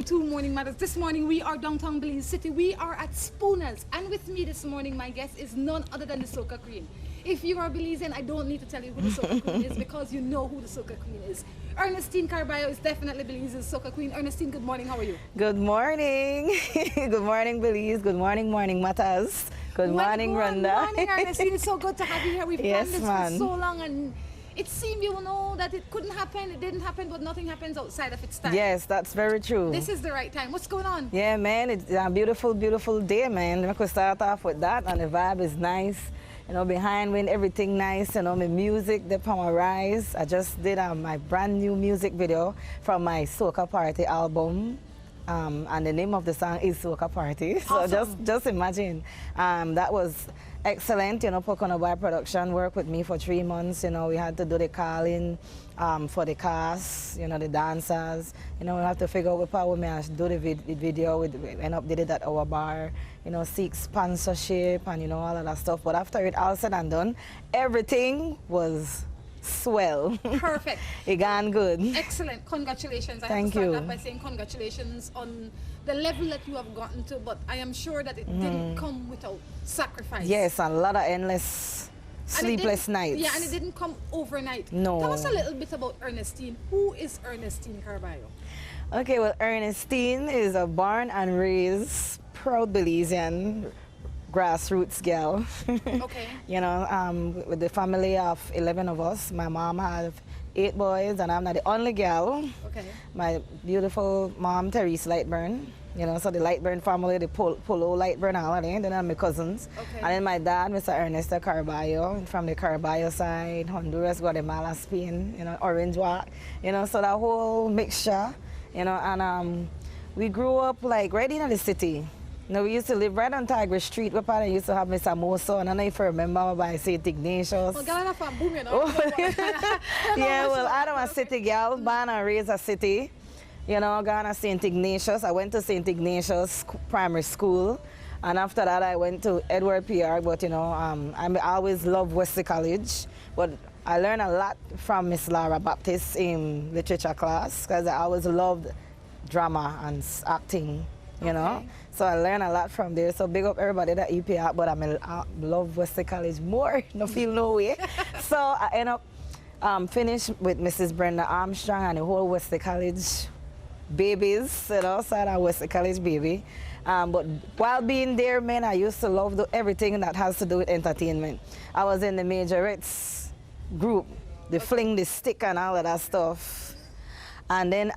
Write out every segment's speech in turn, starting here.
to Morning Matters. This morning we are downtown Belize City. We are at Spooners, and with me this morning, my guest is none other than the Soca Queen. If you are Belizean, I don't need to tell you who the Soca Queen is because you know who the Soca Queen is. Ernestin Carballo is definitely Belize's Soca Queen. Ernestin, good morning. How are you? Good morning. Good morning, Belize. Good morning, Morning Matters. Good morning, Rhonda. Good morning, Ernestin. It's so good to have you here. We've Yes, planned this man. for so long, and it seemed, you know, that it couldn't happen. It didn't happen, but nothing happens outside of its time. Yes, that's very true. This is the right time. What's going on? Yeah, man, it's a beautiful, beautiful day, man. We could start off with that, and the vibe is nice. You know, behind wind, everything nice. You know, my music, the power rise. I just did my brand new music video from my Soca Party album. And the name of the song is Soca Party. So Awesome. just imagine. That was excellent. You know, Pocono Boy Production worked with me for 3 months. You know, we had to do the calling for the cast, you know, the dancers. You know, we have to figure out what power we have to do the video. We end up did it at our bar. You know, seek sponsorship and, you know, all of that stuff. But after it all said and done, everything was swell. Perfect. It gone good. Excellent. Congratulations. I Thank have to start you. off by saying congratulations on the level that you have gotten to, but I am sure that it didn't come without sacrifice. Yes, a lot of endless sleepless nights. Yeah, and it didn't come overnight. No. Tell us a little bit about Ernestin. Who is Ernestin Carballo? Okay, well, Ernestin is a born and raised proud Belizean grassroots girl. Okay. You know, with the family of 11 of us. My mom has 8 boys, and I'm not the only girl. Okay. My beautiful mom, Therese Lightburn. You know, so the Lightburn family, the Polo Lightburn, all of them. Then I'm my cousins. Okay. And then my dad, Mr. Ernestin Carballo, from the Carballo side, Honduras, Guatemala, Spain, you know, Orange Walk. You know, so that whole mixture, you know, and we grew up like right in the city. You know, we used to live right on Tiger Street. My father used to have Mr. Samosa, and I don't know if you remember by St. Ignatius. Well, girl, I'm from boom, you know. Yeah, well, I'm a city girl, born and raised a city. You know, gone to St. Ignatius. I went to St. Ignatius Primary School. And after that, I went to Edward PR. But, you know, I always loved Wesley College. But I learned a lot from Miss Laura Baptist in literature class because I always loved drama and acting, you know. So I learned a lot from there. So big up everybody that EPR, but I love Wesley College more. No feel no way. So I end up finished with Mrs. Brenda Armstrong and the whole Wesley College babies, you know, so I was a college baby. But while being there, man, I used to love everything that has to do with entertainment. I was in the majorettes group, the fling, the stick, and all of that stuff. And then,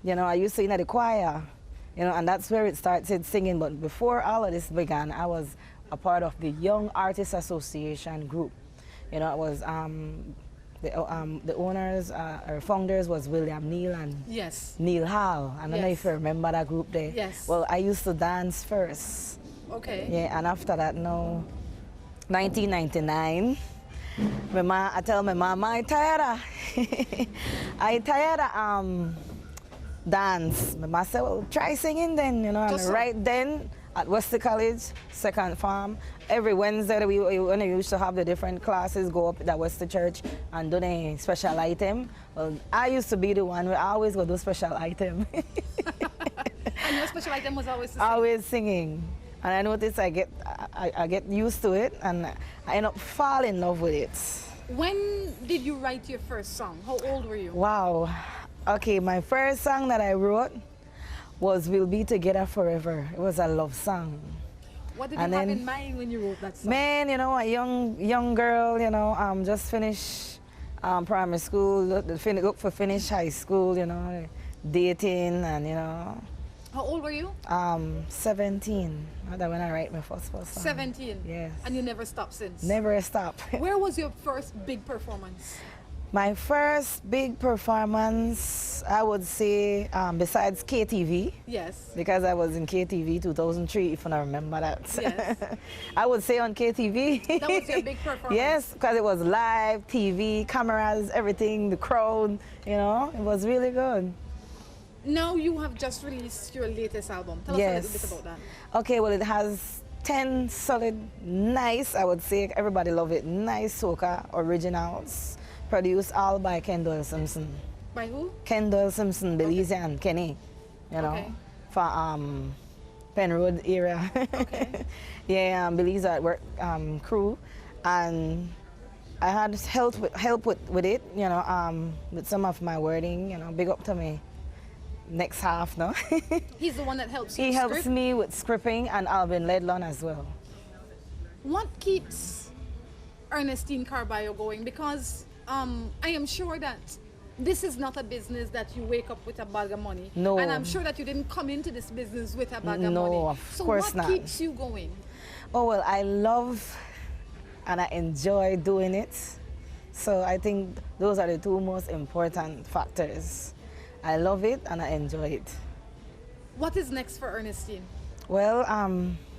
you know, I used to in the choir, you know, and that's where it started singing. But before all of this began, I was a part of the Young Artists Association group. You know, it was the owners or founders was William Neal and Neil Hall. I don't know if you remember that group there. Yes. Well, I used to dance first. Okay. Yeah, and after that, no, 1999, I tell my mama, I tired of dance. My mama said, well, try singing then, you know. And right then, at Wesley College, second farm, every Wednesday when we used to have the different classes, go up at Wesley Church and do the special item. Well, I used to be the one who always go do special item. And your special item was always the same? Always singing. And I noticed I get used to it, and I end up falling in love with it. When did you write your first song? How old were you? Wow. Okay, my first song that I wrote was We'll Be Together Forever. It was a love song. What did you have in mind when you wrote that song? Man, you know, a young girl, you know, just finished primary school, look for finish high school, you know, dating and, you know. How old were you? 17. That's when I write my first song. 17? Yes. And you never stopped since? Never stopped. Where was your first big performance? My first big performance, I would say, besides KTV. Yes. Because I was in KTV 2003, if I remember that. Yes. I would say on KTV. That was your big performance? Yes, because it was live, TV, cameras, everything, the crowd, you know, it was really good. Now you have just released your latest album. Tell us a little bit about that. Okay, well, it has 10 solid, nice, I would say, everybody love it, nice soca originals. Produced all by Kendall Simpson. By who? Kendall Simpson, Belizean, Kenny. you know, Okay. for Penroad area. Okay. Yeah, Belize at work crew, and I had help with it, you know, with some of my wording, you know. Big up to me. Next half, no. He's the one that helps you He helps script. me with scripting, and Alvin Ledlon as well. What keeps Ernestine Carballo going? Because I am sure that this is not a business that you wake up with a bag of money. No. And I'm sure that you didn't come into this business with a bag of No, money. of So course what not. keeps you going? Oh, well, I love and I enjoy doing it. So I think those are the two most important factors. I love it and I enjoy it. What is next for Ernestine? Well,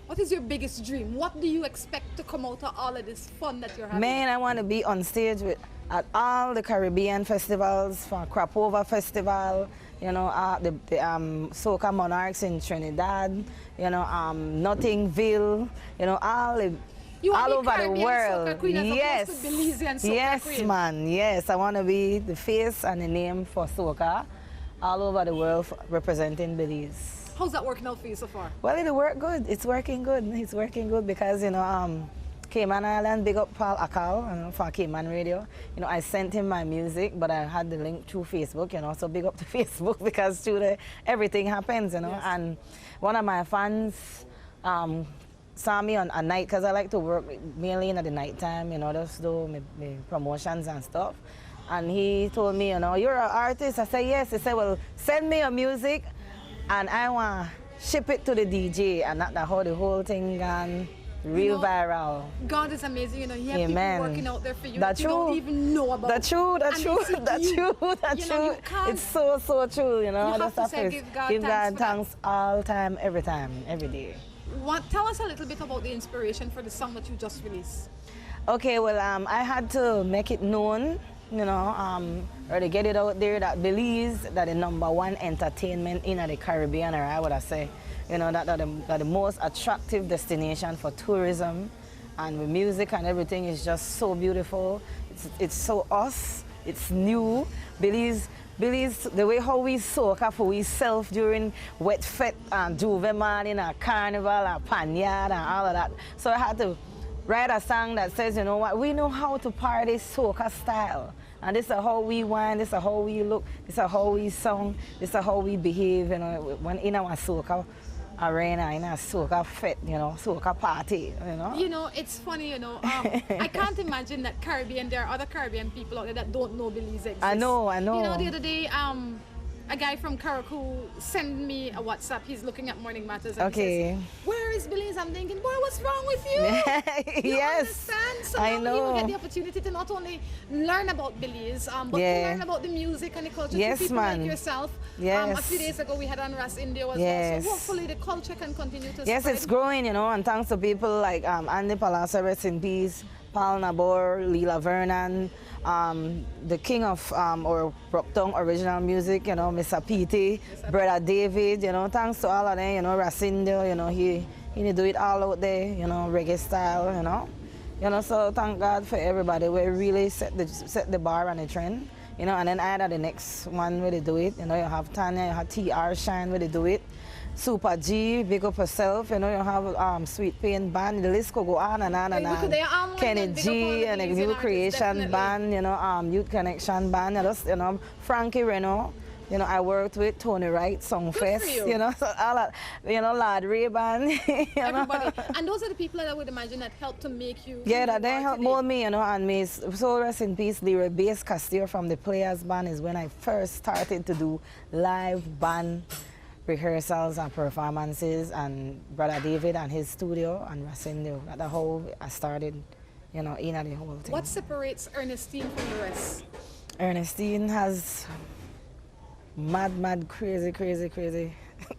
What is your biggest dream? What do you expect to come out of all of this fun that you're having? man, I want to be on stage at all the Caribbean festivals, for Crapova Festival, you know, the Soca Monarchs in Trinidad, you know, Nottingville, you know, all You want all to be over the Caribbean world. Soca Queen as Yes, opposed to Belizean Soca yes, Queen. man, yes. I want to be the face and the name for Soca all over the world representing Belize. How's that working out for you so far? Well, it'll work good. It's working good. It's working good because, you know, Cayman Island, big up Paul Akal, you know, for Cayman Radio. You know, I sent him my music, but I had the link through Facebook, you know, so big up to Facebook because through everything happens, you know. Yes. And one of my fans saw me on a night, because I like to work mainly in the night time, you know, just do my promotions and stuff. And he told me, you know, you're an artist. I said, yes. He said, well, send me your music and I want to ship it to the DJ. And that's how the whole thing gone real You know, viral. God is amazing, you know. He has Amen. people working out there for you That's that you don't true. even know about. That's true, that's And true, they see that's you. true, that's You know, you true. can't- It's so, so true, you know. You I have just to say, give God give thanks God for that. thanks all time, every day. Tell us a little bit about the inspiration for the song that you just released. Okay, well, I had to make it known, you know, or to get it out there that Belize, that the #1 entertainment in the Caribbean, or I would say, you know, that the most attractive destination for tourism, and with music and everything is just so beautiful. It's so us. It's new. Belize, the way how we soca for ourselves during Wet Fete and Juve Morning and Carnival and Panyard and all of that. So I had to write a song that says, you know what, we know how to party soca style. And this is how we wine, this is how we look, this is how we sing, this is how we behave, you know, when in our soca arena, in a soca fete, you know, soca party, you know. You know, it's funny, you know. I can't imagine that there are other Caribbean people out there that don't know Belize exists. I know. You know, the other day, a guy from Karakou sent me a WhatsApp. He's looking at Morning Matters and he Okay. says, where is Belize? I'm thinking, boy, what's wrong with you? You Yes, understand? So I now you will know. get the opportunity to not only learn about Belize, but to Yeah. learn about the music and the culture Yes, to people man. like yourself. Yes. A few days ago, we had on Ras India as well. Yes. So hopefully the culture can continue to Yes, spread. it's growing, you know, and thanks to people like Andy Palasa, rest in peace, Paul Nabor, Lila Vernon, the king of or Brockton original music, you know, Mr. P.T., Brother David, you know, thanks to all of them, you know, Racindo, you know, he do it all out there, you know, reggae style, you know. You know, so thank God for everybody. We really set the bar and the trend, you know, and then I had the next one where they do it. You know, you have Tanya, you have TR Shine where they do it. Super G, big up herself, you know, you have Sweet Pain Band, the list could go on and on and Hey, we could- they are on. on Kenny and big up all G the and the Belizean New artists, Creation definitely. Band, you know, Youth Connection Band, you know, Frankie Reno. You know, I worked with Tony Wright, Songfest, you know, so all that, you know, Lad Ray Band. You know? Everybody. And those are the people that I would imagine that help to make you. Yeah, who that you they are helped today. mold me, you know, and me, so rest in peace, Leroy Bass Castillo from the Players Band is when I first started to do live band rehearsals and performances, and Brother David and his studio and Racindo. That's how I started, you know, in the whole thing. What separates Ernestine from the rest? Ernestine has mad, crazy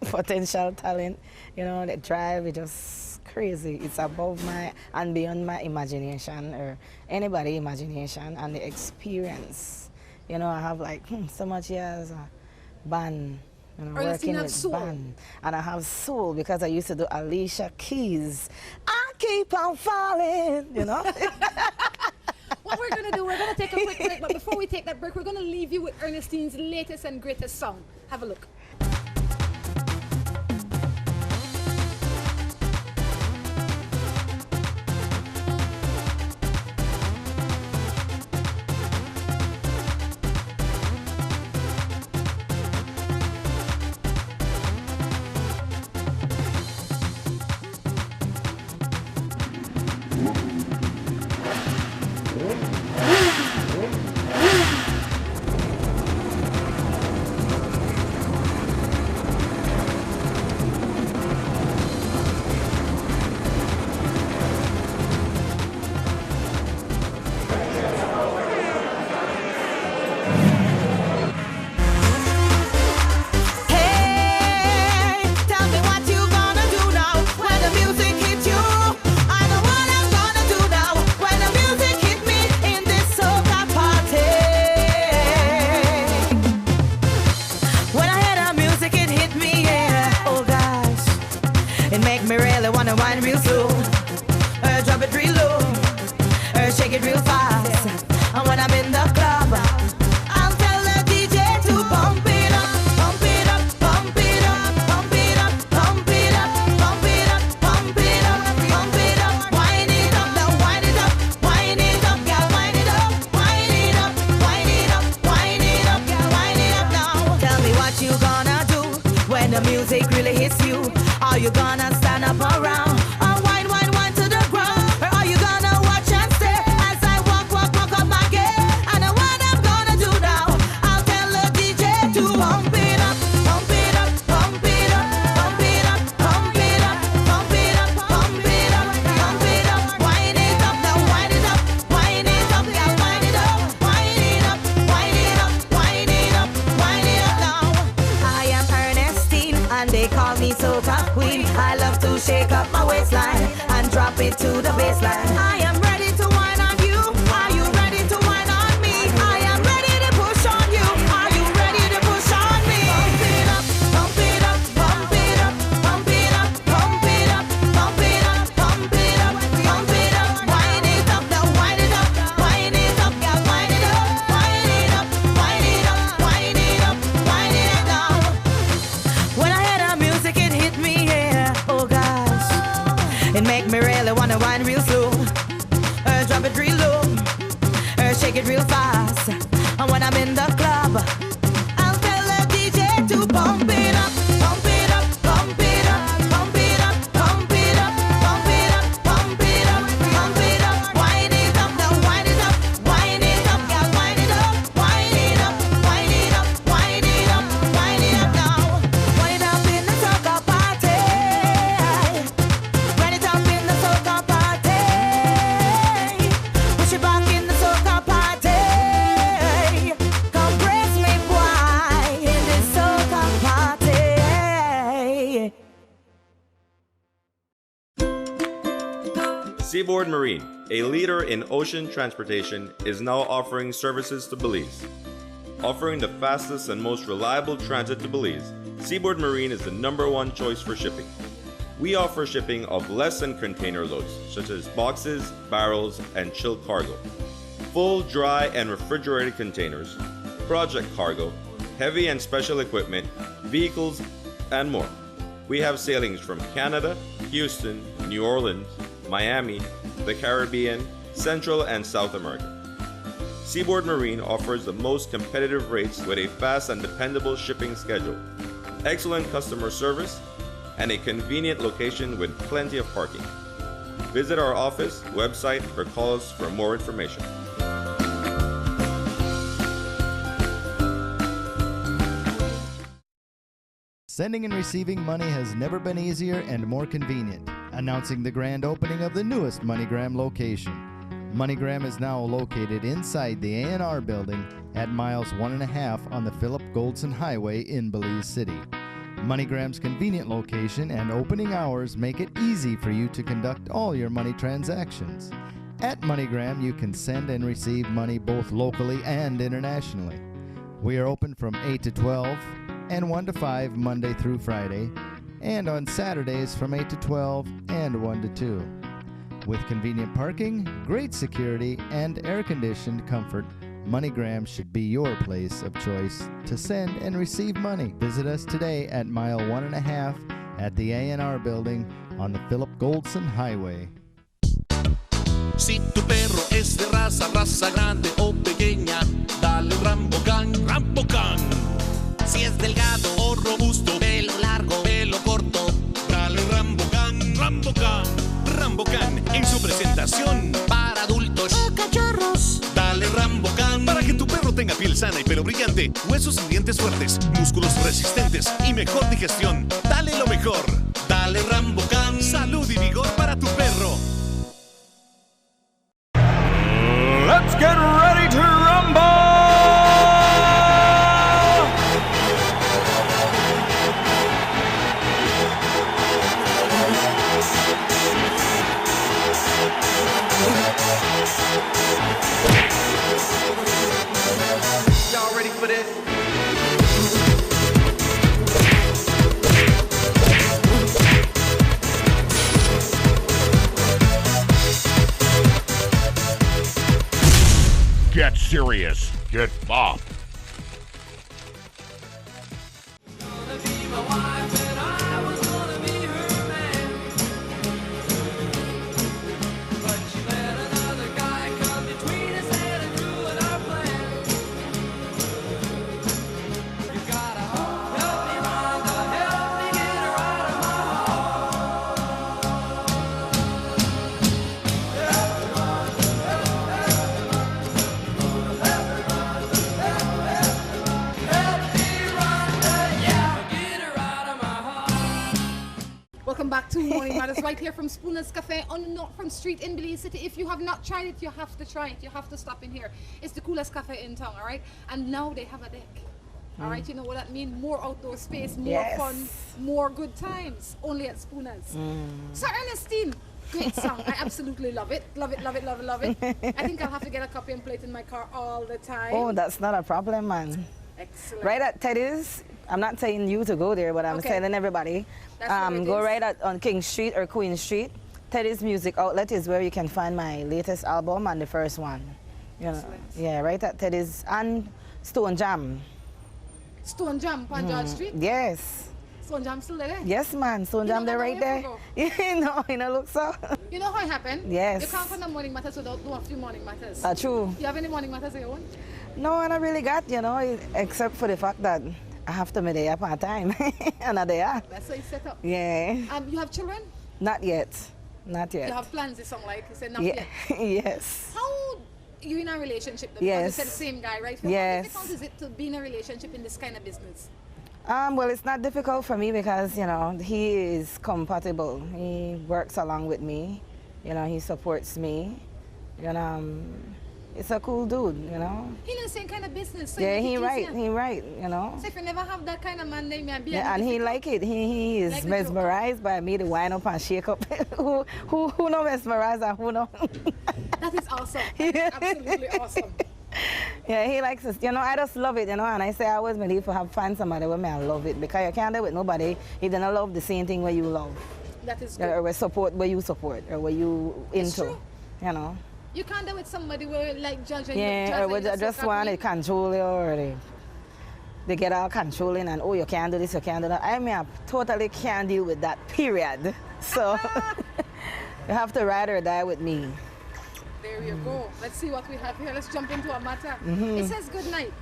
potential talent. You know, the drive is just crazy. It's above my and beyond my imagination or anybody's imagination, and the experience. You know, I have like so much years band, you know, Ernestine working have with soul. band. And I have soul because I used to do Alicia Keys. I keep on falling, you know. What we're going to do, we're going to take a quick break, but before we take that break, we're going to leave you with Ernestine's latest and greatest song. Have a look. the music really hits you, are you gonna stand up around? Or wine, wine, wine to the ground? Or are you gonna watch and stare as I walk, walk, walk up my gear? I know what I'm gonna do now. I'll tell the DJ to pump it up, pump it up, pump it up, pump it up, pump it up, pump it up, pump it up, pump it up, wind it up, now wind it up, wind it up, yeah, wind it up, wind it up, wind it up, wind it up, wind it up now. I am Ernestin and they call me soca queen. I love to shake up my waistline and drop it to the baseline. I am ready to whine on you. Are you ready to whine on me? I am ready to push on you. Are you ready to push on me? Pump it up, pump it up, pump it up, pump it up, pump it up, pump it up, pump it up, pump it up, wind it up, now wind it up, wind it up, yeah, wind it up, wind it up, wind it up, wind it up, wind it up now. When I hear the music, it hit me, yeah. Oh gosh, it make me really wanna wind real slow, drop it real low, shake it real fast. And when I'm in the club, I'll tell the DJ to pump it up, pump it up, pump it up, pump it up, pump it up, pump it up, pump it up, pump it up, wind it up, now wind it up, wind it up, yeah, wind it up, wind it up, wind it up, wind it up, wind it up now. Wind it up in the soca party, wind it up in the soca party, push it back in the soca party. Come brace me, boy, in the soca party. Seaboard Marine, a leader in ocean transportation, is now offering services to Belize. Offering the fastest and most reliable transit to Belize, Seaboard Marine is the #1 choice for shipping. We offer shipping of less than container loads, such as boxes, barrels, and chilled cargo, full, dry, and refrigerated containers, project cargo, heavy and special equipment, vehicles, and more. We have sailings from Canada, Houston, New Orleans, Miami, the Caribbean, Central and South America. Seaboard Marine offers the most competitive rates with a fast and dependable shipping schedule, excellent customer service, and a convenient location with plenty of parking. Visit our office, website, or call us for more information. Sending and receiving money has never been easier and more convenient. Announcing the grand opening of the newest MoneyGram location. MoneyGram is now located inside the A&R building at miles 1.5 on the Philip Goldson Highway in Belize City. MoneyGram's convenient location and opening hours make it easy for you to conduct all your money transactions. At MoneyGram, you can send and receive money both locally and internationally. We are open from 8 to 12 and 1 to 5 Monday through Friday, and on Saturdays from 8 to 12 and 1 to 2. With convenient parking, great security, and air-conditioned comfort, MoneyGram should be your place of choice to send and receive money. Visit us today at mile 1.5 at the A&R building on the Philip Goldson Highway. Si tu perro es de raza, raza grande o pequeña, dale Rambocan, Rambocan. Si es delgado o robusto, pelo largo, pelo corto, dale Rambocan, Rambocan. Rambocan en su presentación para adultos o cachorros. Dale Rambocan para que tu perro tenga piel sana y pelo brillante, huesos y dientes fuertes, músculos resistentes y mejor digestión. Dale lo mejor. Dale Rambocan. Salud y vigor para tu perro. Let's get ready to rumble! Y'all ready for this? Get serious. Get bop. to Morning Matters right here from Spooner's Cafe on the Northfront Street in Belize City. If you have not tried it, you have to try it. You have to stop in here. It's the coolest cafe in town, all right? And now they have a deck. All right, you know what that means? More outdoor space, more fun, more good times. Only at Spooner's. So Ernestin, great song. I absolutely love it. Love it, love it, love it, love it. I think I'll have to get a copy and play it in my car all the time. Oh, that's not a problem, man. Excellent. Right at Teddy's, I'm not telling you to go there, but I'm telling everybody. Go right on King Street or Queen Street. Teddy's Music Outlet is where you can find my latest album and the first one. You know, yeah, right at Teddy's and Stone Jam. Stone Jam on George Street? Yes. Stone Jam still there? Yes, man. Stone Jam, they're right there. You know, look so. You know how it happened? Yes. You can't find the Morning Matters without doing a few Morning Matters. True. You have any Morning Matters of your own? No, I don't really got, you know, except for the fact that I have to be there part time. And I'm there. That's how you set up. Yeah. You have children? Not yet. Not yet. You have plans, this song like you said, not yet. Yes. How you in a relationship? Though? Yes. You said the same guy, right? Yes. How difficult is it to be in a relationship in this kind of business? Well, it's not difficult for me because, you know, he is compatible. He works along with me. You know, he supports me. You know, it's a cool dude, you know. He in the same kind of business. So yeah, he right, you know. So if you never have that kind of man, then maybe. Yeah, and he like it. He is like mesmerized by me to wind up and shake up. who no mesmerized and who no? That is awesome. That is absolutely awesome. Yeah, he likes it. You know, I just love it, you know, and I say I always believe to have find somebody with me and love it because you can't do it with nobody if they don't love the same thing where you love. That is good. Or where support where you support or where you it's into. True. You know. You can't do it with somebody where like judging. Yeah, or they just want to control you or they get all controlling and oh you can't do this, you can't do that. I mean I totally can't deal with that, period. So you have to ride or die with me. There you go. Let's see what we have here. Let's jump into a matter. It says good night.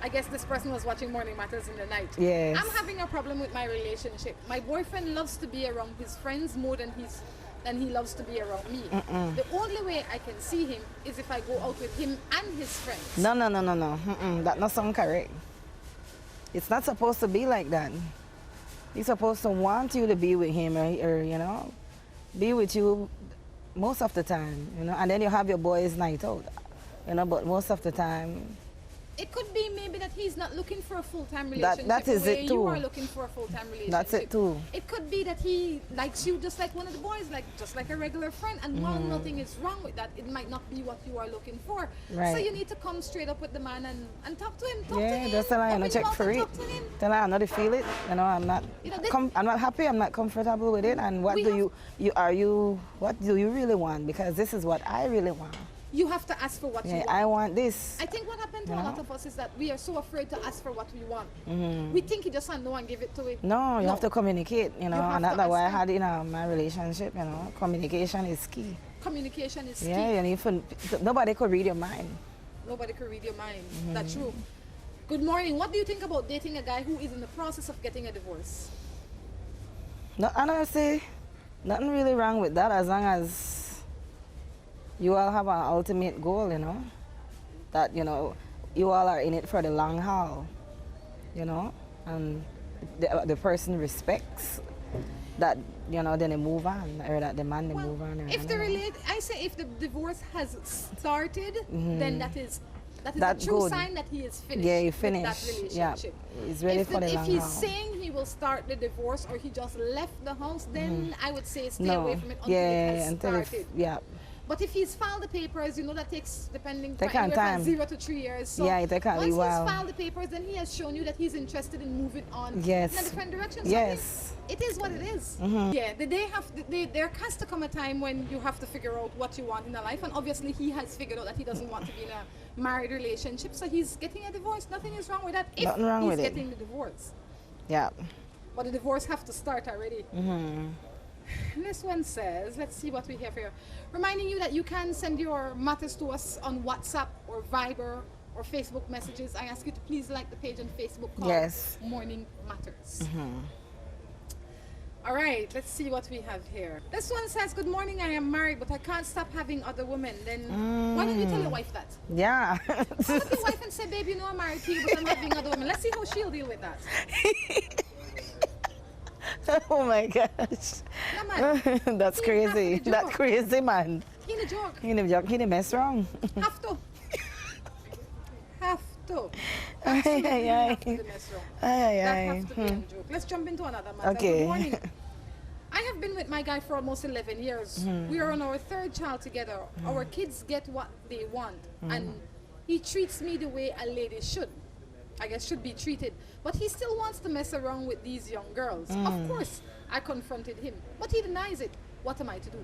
I guess this person was watching Morning Matters in the night. Yes. I'm having a problem with my relationship. My boyfriend loves to be around his friends more than he loves to be around me. The only way I can see him is if I go out with him and his friends. No. That not sound correct. It's not supposed to be like that. He's supposed to want you to be with him or you know, be with you most of the time, you know, and then you have your boys' night out, you know, but most of the time. It could be maybe that he's not looking for a full-time relationship. That is it too. You are looking for a full-time relationship. That's it too. It could be that he likes you just like one of the boys, like just like a regular friend. And while nothing is wrong with that, it might not be what you are looking for. Right. So you need to come straight up with the man and talk to him. Yeah, just tell him, check for it. Tell him I'm not feel it. You know, I'm not. You know, I'm not happy. I'm not comfortable with it. And what do what do you really want? Because this is what I really want. You have to ask for what you want. I want this. I think what happened to a lot of us is that we are so afraid to ask for what we want. We think you just want no and give it to it. No, you have to communicate, you know, and that's why I had in my relationship, you know, communication is key. Communication is key. Yeah, and even nobody could read your mind. Nobody could read your mind. That's true. Good morning. What do you think about dating a guy who is in the process of getting a divorce? No, honestly, nothing really wrong with that as long as you all have an ultimate goal, you know, that, you know, you all are in it for the long haul, you know, and the person respects that, you know, then they move on, or that the man they move on. Or if if the divorce has started, then that is a true good sign that he is finished. Yeah, he finished. With that relationship. Yeah, he's ready for the long haul. If he's saying he will start the divorce or he just left the house, then I would say stay away from it until it has started. But if he's filed the papers, you know that takes depending from 0 to 3 years. So yeah, it takes a once while. he's filed the papers, then he has shown you that he's interested in moving on in a different direction. So yes. it is what it is. Yeah, there has to come a time when you have to figure out what you want in a life, and obviously he has figured out that he doesn't want to be in a married relationship, so he's getting a divorce. Nothing is wrong with that if he's getting the divorce. Yeah. But the divorce have to start already. This one says, let's see what we have here. Reminding you that you can send your matters to us on WhatsApp or Viber or Facebook messages. I ask you to please like the page on Facebook called Morning Matters. All right, let's see what we have here. This one says, good morning, I am married, but I can't stop having other women. Then why don't you tell your wife that? Yeah. Call up your wife and say, babe, you know I'm married to you, but I'm having other women. Let's see how she'll deal with that. Oh my gosh. No, man. That's He crazy. have to be That's joke. crazy, man. He a joke. He didn't mess wrong. Have to. Have to. Ay, Absolutely ay, have ay. to mess wrong. Ay, That ay, have to be a joke. Let's jump into another matter. Okay. Good morning. I have been with my guy for almost 11 years. We are on our third child together. Our kids get what they want. And he treats me the way a lady should. I guess should be treated. But he still wants to mess around with these young girls. Of course, I confronted him. But he denies it. What am I to do?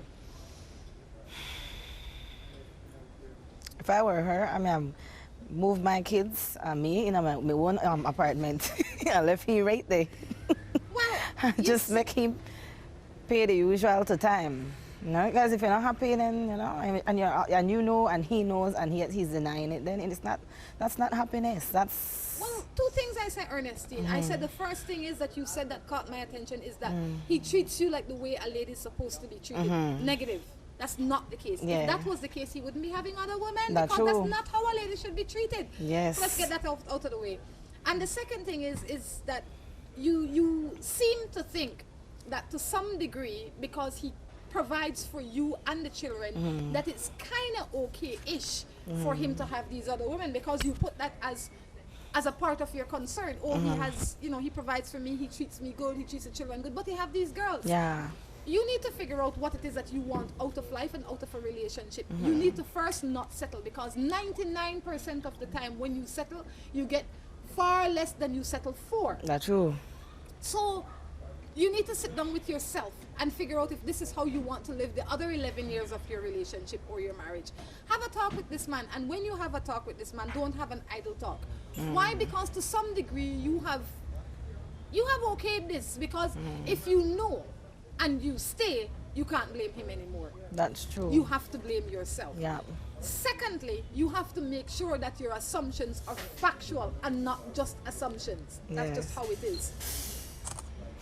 If I were her, I mean, I move my kids and me in my own apartment. I left him right there. Well, Just yes. make him pay the usual to time. You know, because if you're not happy, then you know, and you know, and he knows, and he's denying it, then that's not happiness. That's Well, two things I said, Ernestine. I said the first thing is that you said that caught my attention is that he treats you like the way a lady's supposed to be treated. Negative. That's not the case. Yeah. If that was the case, he wouldn't be having other women That's because true. that's not how a lady should be treated. Yes. So let's get that out of the way. And the second thing is that you seem to think that to some degree, because he provides for you and the children, that it's kind of okay-ish for him to have these other women because you put that as a part of your concern. Oh, he has, you know, he provides for me, he treats me good, he treats the children good, but he have these girls. yeah. You need to figure out what it is that you want out of life and out of a relationship. You need to first not settle because 99% of the time when you settle, you get far less than you settle for. That's true. So you need to sit down with yourself and figure out if this is how you want to live the other 11 years of your relationship or your marriage. Have a talk with this man, and when you have a talk with this man, don't have an idle talk. Why? Because to some degree you have okayed this because if you know and you stay, you can't blame him anymore. That's true. You have to blame yourself. Yeah. Secondly, you have to make sure that your assumptions are factual and not just assumptions. That's just Yes. how it is.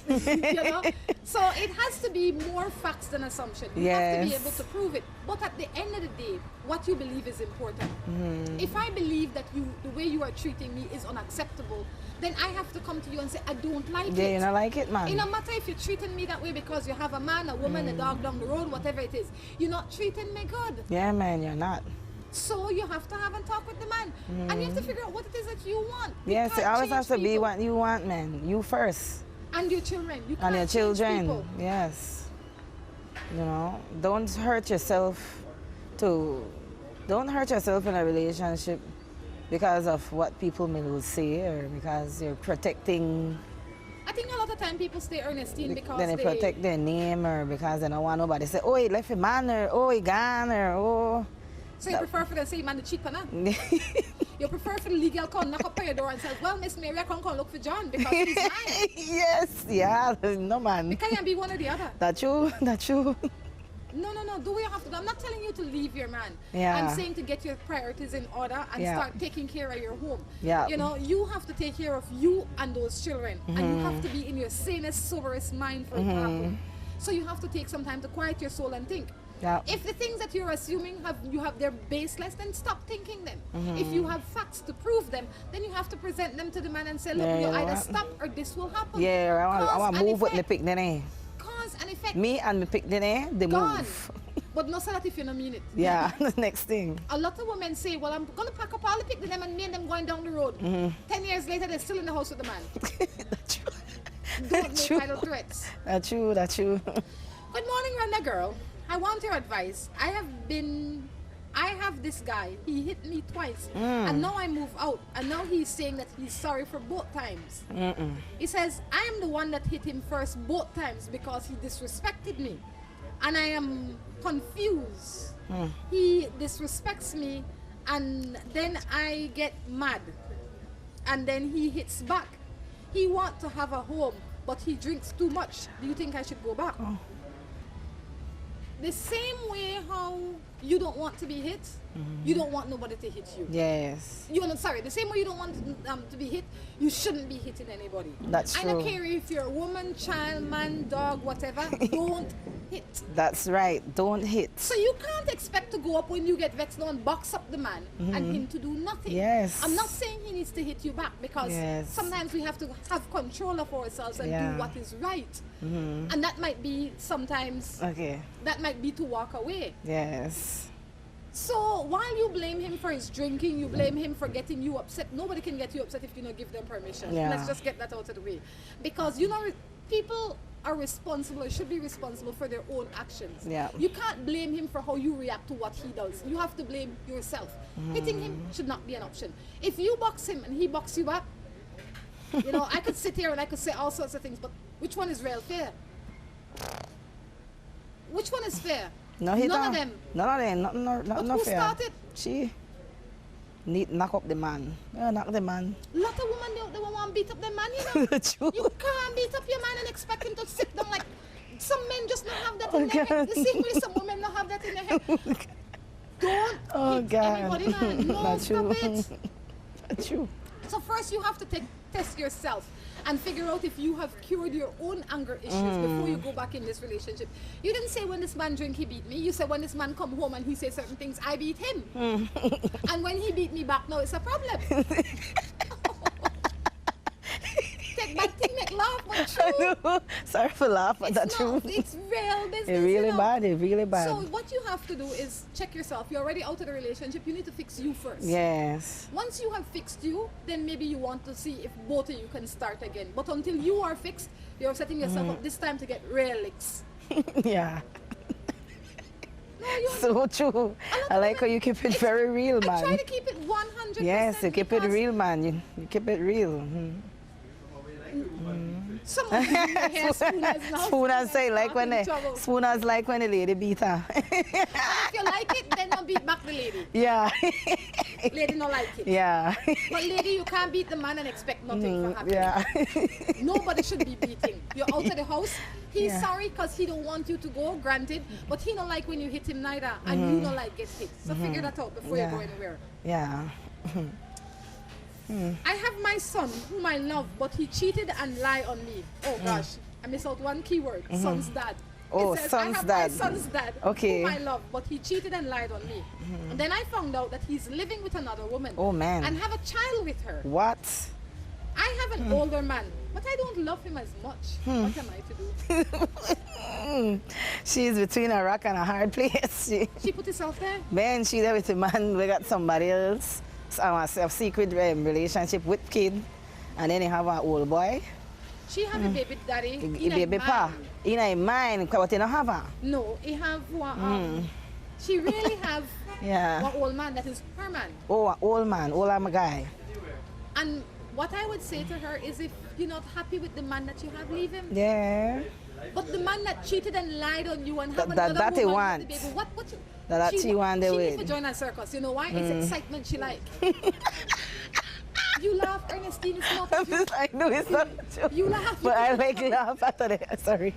You know? So it has to be more facts than assumption. You have to be Yes. able to prove it. But at the end of the day, what you believe is important. If I believe that the way you are treating me is unacceptable, then I have to come to you and say, I don't like Yeah, it. you not like it, man. It no matter if you're treating me that way because you have a man, a woman, a dog down the road, whatever it is. You're not treating me good. Yeah, man, you're not. So you have to have a talk with the man. And you have to figure out what it is that you want. You Yes, it can't always has to change be people. what you want, man. You first. And your children. You And can't your change children. people. Yes. You know, don't hurt yourself in a relationship because of what people will say or because you're protecting. I think a lot of time people stay Ernestine because Then they protect their name or because they don't want nobody to say, oh, he left a man or oh, he gone or oh. So you prefer for them to say, man, the cheat on her? You prefer for the legal con knock up on your door and say, well, Miss Mary, I can't come look for John because he's mine. Yes, yeah, no man. It can't be one or the other. That's true, that's true. No. Do what you have to do. I'm not telling you to leave your man. Yeah. I'm saying to get your priorities in order and Yeah. start taking care of your home. Yeah. You know, you have to take care of you and those children. And you have to be in your sanest, soberest mind for it to happen. So you have to take some time to quiet your soul and think. Yeah. If the things that you're assuming you have their baseless, then stop thinking them. If you have facts to prove them, then you have to present them to the man and say, look, Yeah, you you know either what? stop or this will happen. Yeah, I Cause want to and move with the effect. picnic. Cause and effect. Me and the picnic, they Gone. move. But not so that if you don't mean it. Yeah, the next thing. A lot of women say, well, I'm going to pack up all the picnic them and me and them going down the road. 10 years later, they're still in the house with the man. That's true. Don't make True. idle threats. That's true, that's true. Good morning, Rhonda girl. I want your advice. I have this guy. He hit me twice. And now I move out. And now he's saying that he's sorry for both times. He says, I am the one that hit him first both times because he disrespected me. And I am confused. He disrespects me and then I get mad. And then he hits back. He wants to have a home, but he drinks too much. Do you think I should go back? The same way how you don't want to be hit, you don't want nobody to hit you. Yes. You know, sorry, the same way you don't want to be hit, you shouldn't be hitting anybody. That's I true. don't care if you're a woman, child, man, dog, whatever, don't hit. That's right. Don't hit. So you can't expect to go up when you get vexed now and box up the man and him to do nothing. Yes. I'm not saying he needs to hit you back, because Yes. sometimes we have to have control of ourselves and Yeah. do what is right. And that might be sometimes, Okay. that might be to walk away. Yes. So while you blame him for his drinking, you blame him for getting you upset. Nobody can get you upset if you don't give them permission. Yeah. Let's just get that out of the way. Because, you know, people are responsible, or should be responsible for their own actions. Yeah. You can't blame him for how you react to what he does. You have to blame yourself. Hitting him should not be an option. If you box him and he box you back, you know, I could sit here and I could say all sorts of things, but which one is real fair? Which one is fair? No hit None her. of them. None of them. Not But no who fair. started? She need knock up the man. Yeah, knock the man. Lot of women, they want to beat up their man, you know. True. You can't beat up your man and expect him to sit down like some men just don't have that Oh, in their head. God. The same way some women don't have that in their head. Don't Oh, hit God. anybody, man. No, Not stop true. it. True. So first you have to test yourself and figure out if you have cured your own anger issues before you go back in this relationship. You didn't say when this man drink he beat me. You said when this man come home and he say certain things, I beat him. And when he beat me back, now it's a problem. Take back thing make laugh, but true. Sorry for laughing, but that's It's true. not, it's real business. It's really you know. bad. It's really bad. So what you have to do is check yourself. You're already out of the relationship. You need to fix you first. Yes. Once you have fixed you, then maybe you want to see if both of you can start again. But until you are fixed, you're setting yourself up this time to get real licks. Yeah. No, you. So true. I like how you keep it very real, I try man. to keep it 100%. Yes, you keep it because real, man. You keep it real. Some of you in your hair spooners now. Spooners say like when they. the spooners like when the lady beat her. If you like it, then don't beat back the lady. Yeah. Lady not like it. Yeah. But lady, you can't beat the man and expect nothing from happen. Yeah. Nobody should be beating. You're out of the house. He's Yeah. sorry because he don't want you to go, granted. But he don't like when you hit him neither. And you don't like get hit. So figure that out before Yeah. you go anywhere. Yeah. I have my son, whom I love, but he cheated and lied on me. Oh gosh, I missed out one keyword. Son's dad. Oh, It says, son's I have dad. my son's dad, Okay. whom I love, but he cheated and lied on me. And then I found out that he's living with another woman. Oh, man. And have a child with her. What? I have an older man, but I don't love him as much. What am I to do? She's between a rock and a hard place. She put herself there. Man, she's there with a man. We got somebody else. So I have a secret relationship with kid. And then you have an old boy. She have a baby daddy. A in baby mind. pa. In a mind, but you don't have her. No, he have one. She really have Yeah. one old man that is her man. Oh, an old man, old I'm a guy. And what I would say to her is, if you're not happy with the man that you have, leave him. Yeah. But the man that cheated and lied on you and have That another he woman want. with the baby, what you, That she want the she way. need to join a circus. You know why? It's excitement she like. You laugh, Ernestin, it's not true. I know it's not true. You laugh. But I like laugh after that. Sorry.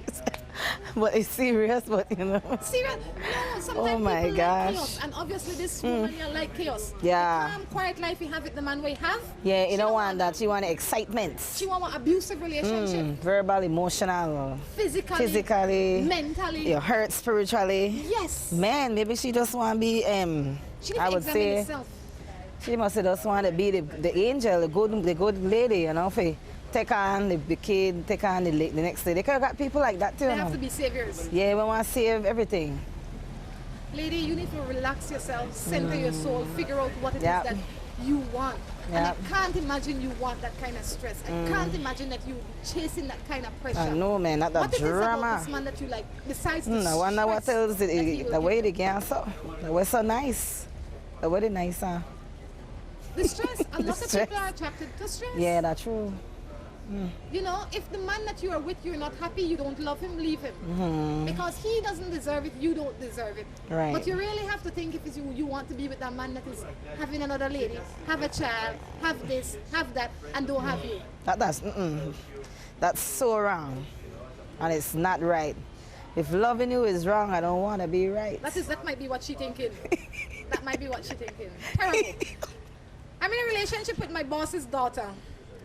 But it's serious, but you know. Serious? No, sometimes Oh my people gosh. like chaos. And obviously this woman here like chaos. Yeah. The calm, quiet life you have it the man way have. Yeah, She you don't want that. She want excitement. She want an abusive relationship. Verbal, emotional, Physically, mentally. you hurt spiritually. Yes. Man, maybe she just want to be, She needs I to would examine say, herself. she must just want to be the angel, the good lady, you know, for take on the kid, take on the next day. They could have got people like that too. They you have know. to be saviors. Yeah, we want to save everything. Lady, you need to relax yourself, center your soul, figure out what it Yeah. is that you want. Yeah. And I can't imagine you want that kind of stress. I can't imagine that you will be chasing that kind of pressure. I know, man, not that What it is about drama. this man that you like, besides the I wonder what stress else that he will the way give they you? get so. The way so nice. The way they nice, huh? The stress. A lot of stress. people are attracted to stress. Yeah, that's true. You know, if the man that you are with, you're not happy, you don't love him, leave him. Because he doesn't deserve it, you don't deserve it. Right. But you really have to think if it's you want to be with that man that is having another lady, have a child, have this, have that, and don't have you. That's so wrong. And it's not right. If loving you is wrong, I don't want to be right. That might be what she thinking. That might be what she thinking. Terrible. I'm in a relationship with my boss's daughter,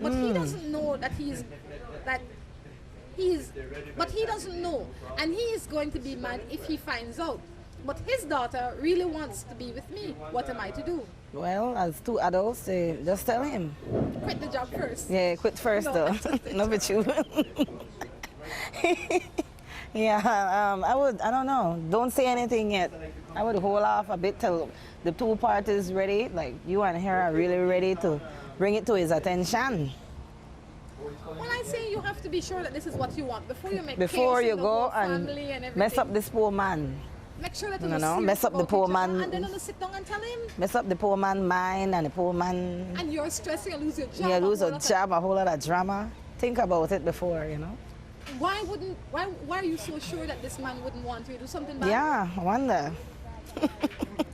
but he doesn't know but he doesn't know, and he is going to be mad if he finds out. But his daughter really wants to be with me. What am I to do? Well, as two adults, just tell him. Quit the job first. Yeah, quit first though. Not with you. Yeah, I don't know. Don't say anything yet. I would hold off a bit till the two parties ready, like you and her are really ready to bring it to his attention. Well, I say you have to be sure that this is what you want before you make Before chaos you in the go whole and family and everything. mess up this poor man. Make sure that you No, mess up the poor man. and then you sit down and tell him. Mess up the poor man mind and the poor man. And you're stressing and lose your job. You lose a job, a whole lot of drama. Think about it before, you know. Why are you so sure that this man wouldn't want you to do something bad? Yeah, I wonder.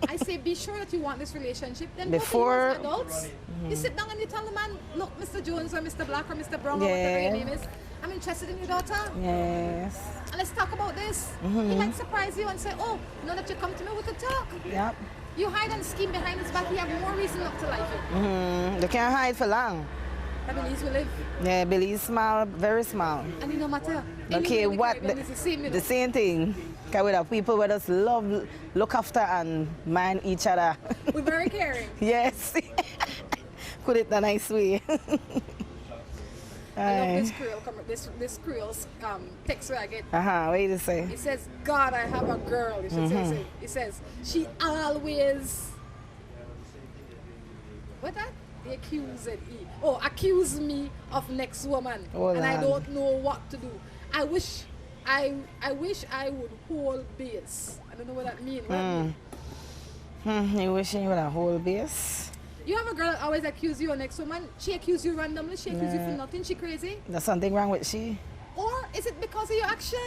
I say be sure that you want this relationship. Then Before- both of you as adults, you sit down and you tell the man, look, Mr. Jones or Mr. Black or Mr. Brown or whatever your name is, I'm interested in your daughter. Yes. And let's talk about this. He might surprise you and say, oh, now that you come to me, we could talk. Yep. You hide and scheme behind his back, he have more reason not to like you. They can't hide for long. That Belize will live. Yeah, Billy's small, very small. And it no matter. Okay, Anywhere what? we Caribbean, it's the same, you know. The same thing. Because we have people who just love, look after and mind each other. We're very caring. Yes. Put it in a nice way. I love this Creole text where I get. What did you say? It says, God, I have a girl. You should say, it says, she always. What that? They accuse me of next woman. And I don't know what to do. I wish I would hold base. I don't know what that means. You wishing you would have whole base? You have a girl that always accuse you of next woman. She accuse you randomly. She accuse you for nothing. She crazy. There's something wrong with she. Or is it because of your action?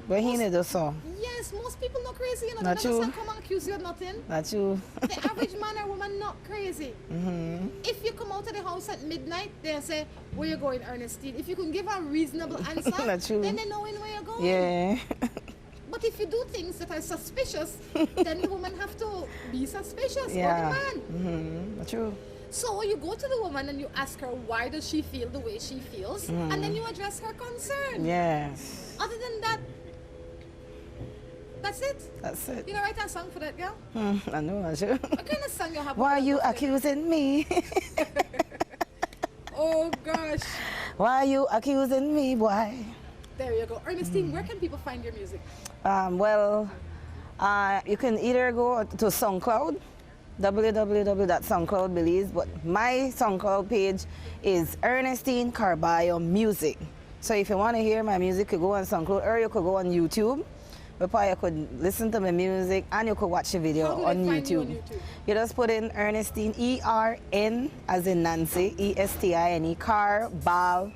But he need to so. Yes, most people not crazy. You know, Not they you. never come and accuse you of nothing. Not you. The average man or woman not crazy. If you come out of the house at midnight, they say, where you going, Ernestine? If you can give a reasonable answer, Not true. then they know where you're going. Yeah. But if you do things that are suspicious, then the woman have to be suspicious Yeah. or the man. Not true. So you go to the woman and you ask her why does she feel the way she feels, and then you address her concern. Yes. Other than that, that's it. That's it. You know, write a song for that girl. I know, not sure. What kind of song you have? Why for you that? accusing me? Oh gosh. Why you accusing me, boy? There you go. Ernestine, where can people find your music? You can either go to SoundCloud, www.soundcloud Belize, but my SoundCloud page is Ernestine Carballo Music. So if you want to hear my music, you could go on SoundCloud, or you could go on YouTube. Where you could listen to my music and you could watch the video How do on they find you YouTube. on YouTube? You just put in Ernestine, E-R-N as in Nancy, E-S-T-I-N-E, Carballo.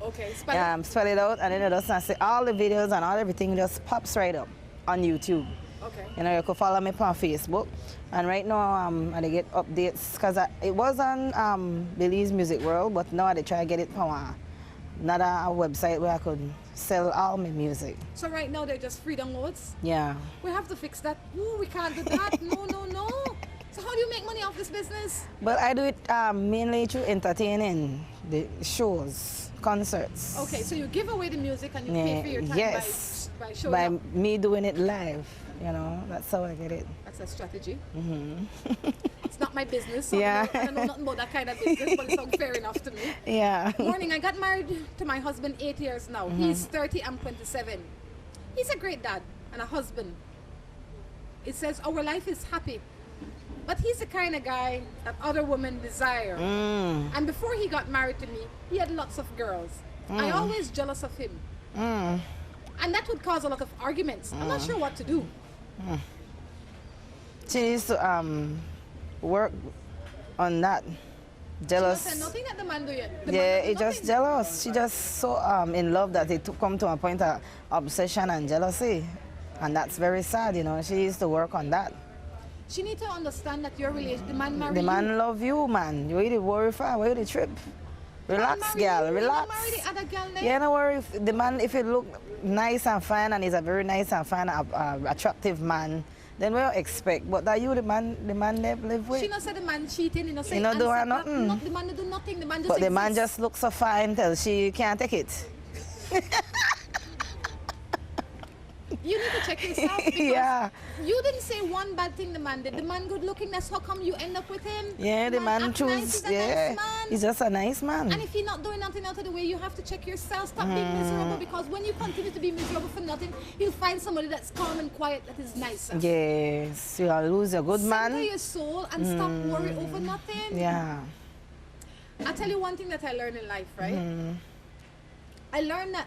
Okay, spell it. Spell it out, and then it just say all the videos and all everything just pops right up on YouTube. Okay. You know, you could follow me on Facebook. And right now, I get updates because it was on Belize Music World, but now I try to get it from another website where I could sell all my music. So right now they're just free downloads. Yeah. We have to fix that. Ooh, we can't do that. No. So how do you make money off this business? But I do it mainly through entertaining, the shows, concerts. Okay, so you give away the music and you pay for your time Yes. by showing By up. me doing it live. You know, that's how I get it. That's a strategy. It's not my business. So Yeah. I don't know nothing about that kind of business, but it sounds fair enough to me. Yeah. Morning, I got married to my husband 8 years now. He's 30, I'm 27. He's a great dad and a husband. It says our life is happy. But he's the kind of guy that other women desire. And before he got married to me, he had lots of girls. I always jealous of him. And that would cause a lot of arguments. I'm not sure what to do. She needs to work on that. She Jealous. said nothing that the man do yet. The Yeah, man do it just nothing. jealous. She just so in love that it come to a point of obsession and jealousy. And that's very sad, you know. She needs to work on that. She need to understand that your relation, the man married The you. man love you, man. You really worry for why you the trip. Relax, girl, relax. Marry the other girl there. Yeah, no worry. If the man, if he look nice and fine and he's a very nice and fine, attractive man, then we'll expect. But that you, the man they live with. She not say the man cheating, say He not do her nothing. The man do nothing. The man just But the man exists. just looks so fine till she can't take it. You need to check yourself because Yeah. you didn't say one bad thing the man did. The man good looking, that's how come you end up with him. Yeah, the man act choose. nice, he's a Yeah, nice man. he's just a nice man. And if you're not doing nothing out of the way, you have to check yourself. Stop being miserable, because when you continue to be miserable for nothing, you'll find somebody that's calm and quiet that is nicer. Yes, you'll lose a good Center man. your soul and stop worrying over nothing. Yeah. I'll tell you one thing that I learned in life, right? I learned that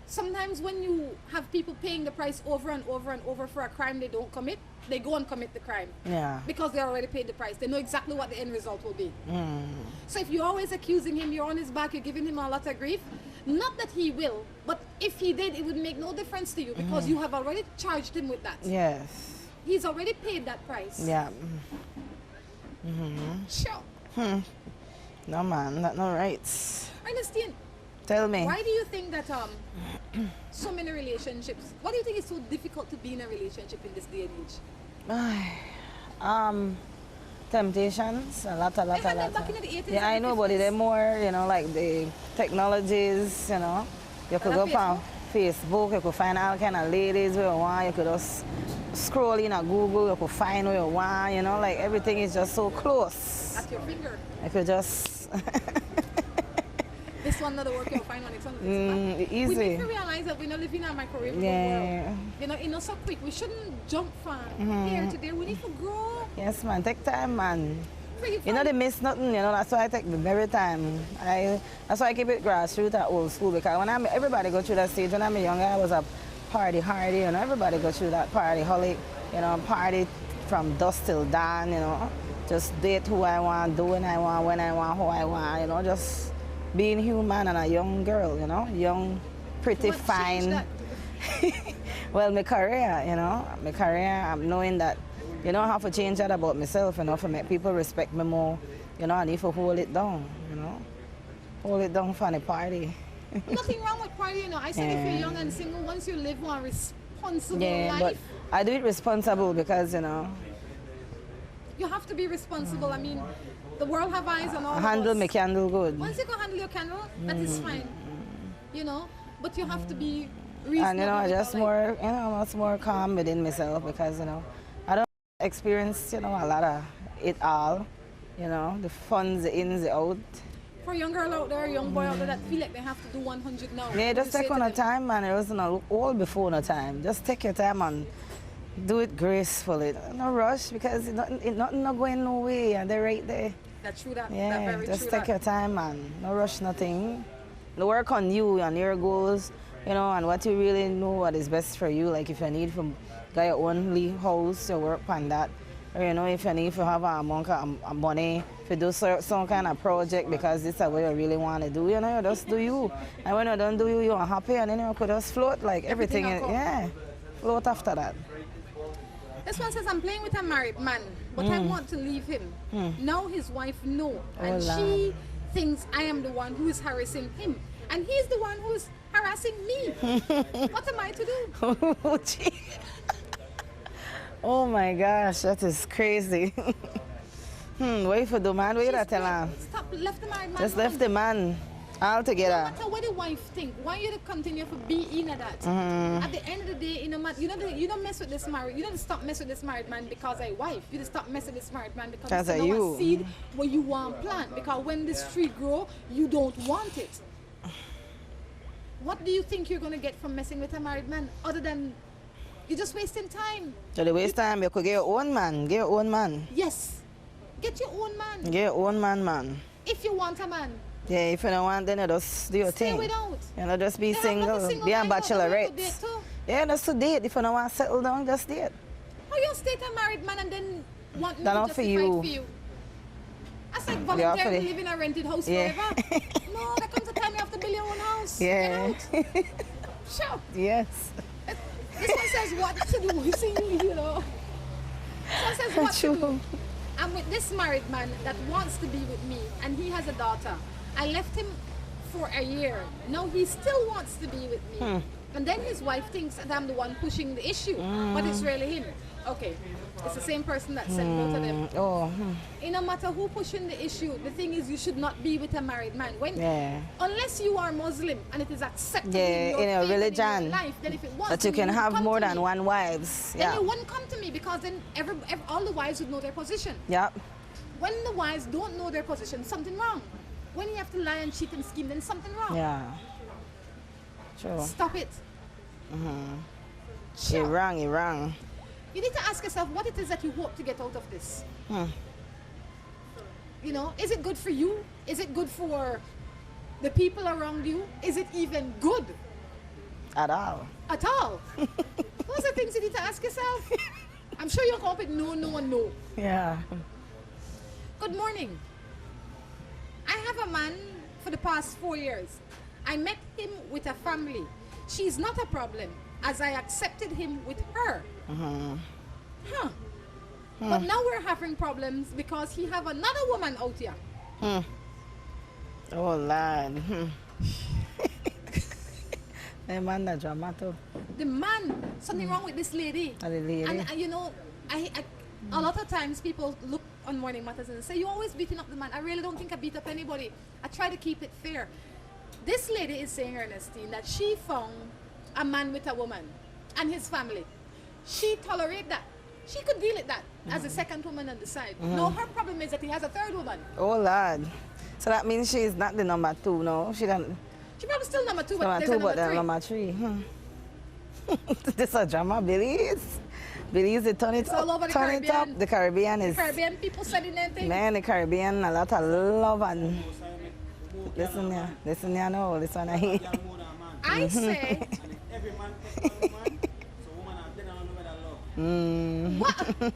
sometimes when you have people paying the price over and over and over for a crime they don't commit, they go and commit the crime. Yeah. Because they already paid the price. They know exactly what the end result will be. So if you're always accusing him, you're on his back, you're giving him a lot of grief, not that he will, but if he did, it would make no difference to you because you have already charged him with that. Yes. He's already paid that price. Yeah. Sure. No man, that's not right. Ernestine, Tell me. why do you think that so many relationships, why do you think it's so difficult to be in a relationship in this day and age? Temptations, a lot. Back in the 80s Yeah, I and know, but 50s. they're more, like the technologies, You could go on Facebook, you could find all kind of ladies where you want, you could just scroll in a Google, you could find where you want, like everything is just so close. At your finger. You could just This one not work, you'll find on its own. easy. We need to realize that we're not living in a microwave world. Yeah. It's not so quick. We shouldn't jump from here to there. We need to grow. Yes, man, take time, man. Pretty You know, they miss nothing, that's why I take the very time. That's why I keep it grassroots at old school, because when everybody go through that stage, when I'm younger, I was a party hardy, everybody go through that party holic, party from dusk till dawn, just date who I want, do when I want, when I want, who I want, just being human and a young girl, young, pretty, What fine. changed that? Well, my career, I'm knowing that, I have to change that about myself, to make people respect me more, I need to hold it down, hold it down for the party. Nothing wrong with party, I said if you're young and single, once you live one responsible Yeah, life, but I do it responsible because, you have to be responsible. I mean, the world have eyes on all handle of us. my candle good. Once you can handle your candle, that is fine. But you have to be reasonable. And, I with just your life. more, much more calm within myself because, I don't experience, a lot of it all, the funds, the ins, the out. For a young girl out there, a young boy out there that feel like they have to do 100 now. Yeah, what just do you take say on to a them? time, man. It wasn't all before no time. Just take your time and do it gracefully. No rush because nothing not going no way and they're right there. That's true that. Yeah, That very just true take that. your time, man. No rush, nothing. Work on you and your goals, and what you really know what is best for you. Like if you need to get your own house, you work on that. Or, if you need to have a amount of money to do some kind of project because this is what you really want to do, you just do you. And when you don't do you, you're happy and then you could just float like everything. will come. Yeah, float after that. This one says, I'm playing with a married man, but I want to leave him. Now his wife know, and Oh, she thinks I am the one who is harassing him. And he's the one who is harassing me. What am I to do? Oh, gee. Oh my gosh, that is crazy. Wait for the man, wait She's tell her. Stop, left the married man. Just alone. left the man altogether. No matter what the wife think, why you to continue to be in that? At the end of the day, you don't mess with this married. You don't stop messing with this married man because I wife. You just stop messing with this married man because Because it's of now you. a seed where you want plant. Because when this tree grow, you don't want it. What do you think you're gonna get from messing with a married man other than you're just wasting time? So the waste time, you could get your own man. Get your own man. Yes, get your own man. Get your own man. If you want a man, Yeah, if you don't want, then you just do your stay thing. without. Just be They have single. nothing Be a lined up, they want to date bachelorette. too. Yeah, just to date. If you don't want to settle down, just date. How you stay a married man and then want me That to not for justify you. it for you? That's like for voluntarily the- live in a rented house Yeah. forever. No, there comes a time you have to build your own house. Yeah. Get out. Sure. Yes. This one says what to do. You see, This one says what to do. True. I'm with this married man that wants to be with me, and he has a daughter. I left him for a year. Now he still wants to be with me. And then his wife thinks that I'm the one pushing the issue, but it's really him. Okay, it's the same person that sent both of them. No matter who pushing the issue, the thing is you should not be with a married man. Unless you are Muslim and it is accepted in your religion, and in your life, then if it was, that you can have more than one wives. Then you wouldn't come to me, because then all the wives would know their position. When the wives don't know their position, something wrong. When you have to lie and cheat and scheme, then something wrong. True. Stop it. You're wrong. You need to ask yourself what it is that you hope to get out of this. You know, is it good for you? Is it good for the people around you? Is it even good? At all. Those are things you need to ask yourself. I'm sure you'll come up with no, and no. Good morning. I have a man for the past 4 years. I met him with a family. She's not a problem, as I accepted him with her. But now we're having problems because he have another woman out here. Oh, Lord. The man that drama too. The man, something wrong with this lady. And you know, a lot of times people look on Morning Matters and say, you're always beating up the man. I really don't think I beat up anybody. I try to keep it fair. This lady is saying, Ernestin, that she found a man with a woman and his family. She tolerated that. She could deal with that as a second woman on the side. No, her problem is that he has a third woman. Oh, Lord. So that means she's not the number 2, no? She probably still number 2, but there's a number 3. Number 3. This is a drama, Belize. Belize, they turn it all up. over the Turn it up. The Caribbean is... Caribbean people said in their thing. Man, the Caribbean, a lot of love and... Listen here, no. This one I hear. I say... Every man takes one woman, so woman are dead on the love.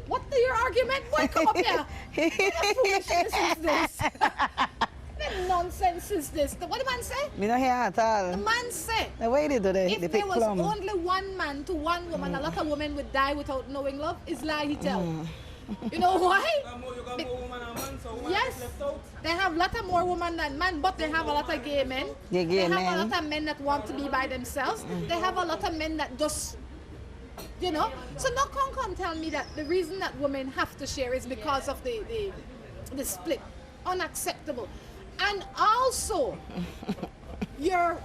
What your argument? Boy, come up here. What foolishness is this? What nonsense is this? What the man say? Me not hear at all. The man say, the way they do they if there was only one man to one woman, a lot of women would die without knowing love. Is lie he tell. You know why? Yes, they have a lot of more women than men, but they have a lot of gay men. They have a lot of men that want to be by themselves. They have a lot of men that just, you know. So no come tell me that the reason that women have to share is because of the split. Unacceptable. And also, your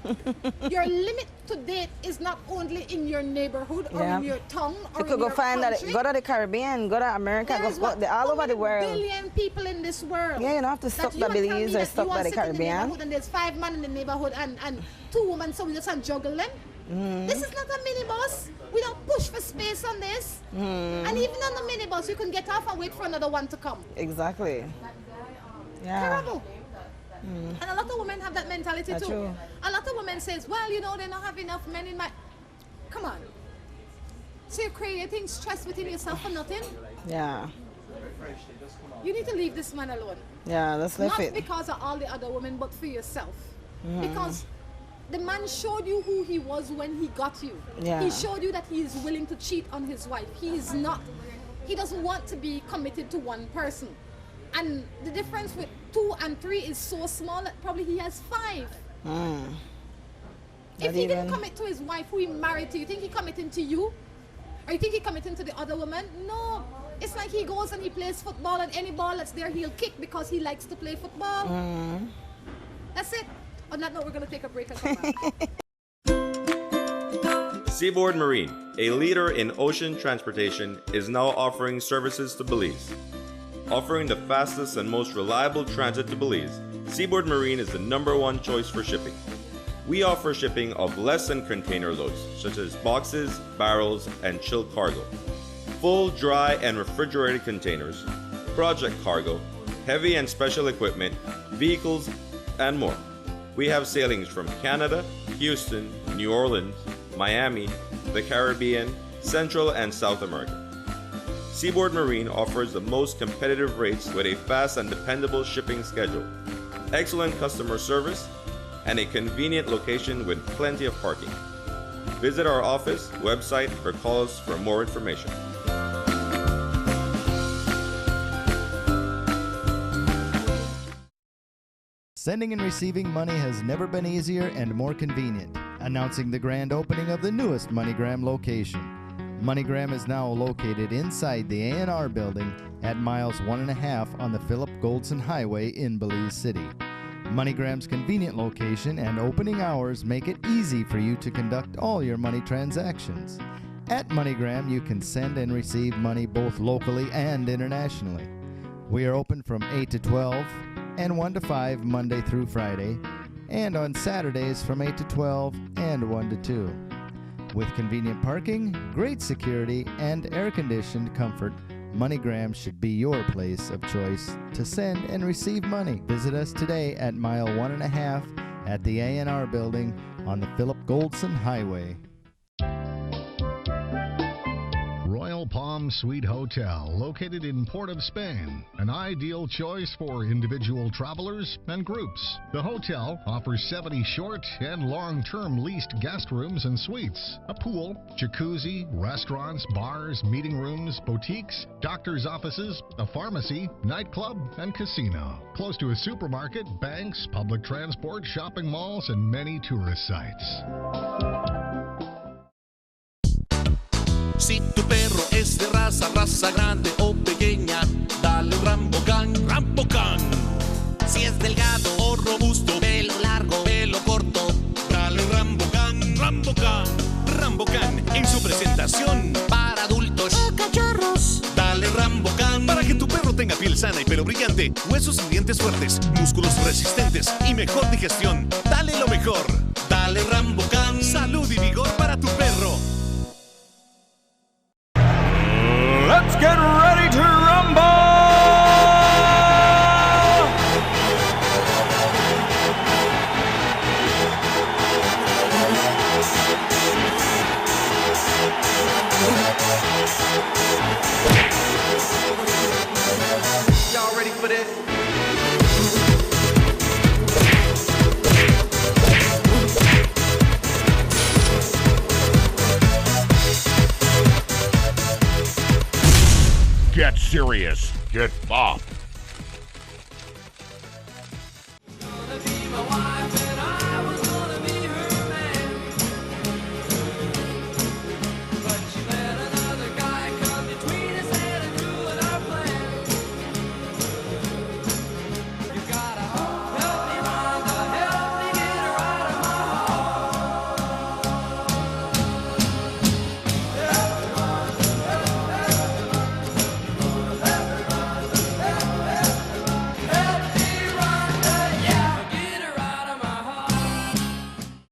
limit to date is not only in your neighborhood or in your town or you could go find country. Go to the Caribbean, go to America, go all over the world. 1 billion people in this world. Yeah, you don't have to stop by Belize or stop by the Caribbean. And there's 5 men in the neighborhood and 2 women, so we just can't juggle them. This is not a minibus. We don't push for space on this. And even on the minibus, you can get off and wait for another one to come. Exactly. Yeah. Terrible. And a lot of women have that mentality too. True. A lot of women says, well, you know, they don't have enough men in my... Come on. So you're creating stress within yourself for nothing? Yeah. You need to leave this man alone. Yeah, let's leave it. Not because of all the other women, but for yourself. Because the man showed you who he was when he got you. Yeah. He showed you that he is willing to cheat on his wife. He is not. He doesn't want to be committed to one person. And the difference with 2 and 3 is so small that probably he has 5. If he didn't commit to his wife who he married to, you think he committing to you? Or you think he committing to the other woman? No. It's like he goes and he plays football and any ball that's there he'll kick because he likes to play football. That's it. On that note, we're going to take a break and come back. Seaboard Marine, a leader in ocean transportation, is now offering services to Belize. Offering the fastest and most reliable transit to Belize, Seaboard Marine is the #1 choice for shipping. We offer shipping of less than container loads, such as boxes, barrels, and chilled cargo, full, dry, and refrigerated containers, project cargo, heavy and special equipment, vehicles, and more. We have sailings from Canada, Houston, New Orleans, Miami, the Caribbean, Central and South America. Seaboard Marine offers the most competitive rates with a fast and dependable shipping schedule, excellent customer service, and a convenient location with plenty of parking. Visit our office, website, or call us for more information. Sending and receiving money has never been easier and more convenient. Announcing the grand opening of the newest MoneyGram location. MoneyGram is now located inside the A&R building at miles 1.5 on the Philip Goldson Highway in Belize City. MoneyGram's convenient location and opening hours make it easy for you to conduct all your money transactions. At MoneyGram, you can send and receive money both locally and internationally. We are open from 8 to 12 and 1 to 5 Monday through Friday, and on Saturdays from 8 to 12 and 1 to 2. With convenient parking, great security, and air-conditioned comfort, MoneyGram should be your place of choice to send and receive money. Visit us today at mile 1.5 at the A&R building on the Philip Goldson Highway. Royal Palm Suite Hotel, located in Port of Spain, an ideal choice for individual travelers and groups. The hotel offers 70 short and long-term leased guest rooms and suites, a pool, jacuzzi, restaurants, bars, meeting rooms, boutiques, doctor's offices, a pharmacy, nightclub, and casino. Close to a supermarket, banks, public transport, shopping malls, and many tourist sites. Si tu perro es de raza grande o pequeña, dale un Rambocán, Rambocán. Si es delgado o robusto, pelo largo, pelo corto, dale un Rambocán, Rambocán. Rambocán en su presentación para adultos o cachorros. Dale Rambocán para que tu perro tenga piel sana y pelo brillante, huesos y dientes fuertes, músculos resistentes y mejor digestión. Dale lo mejor. Dale Rambocán. Salud y vigor para tu perro. Let's get ready to rumble! Y'all ready for this? Get serious. Get bopped.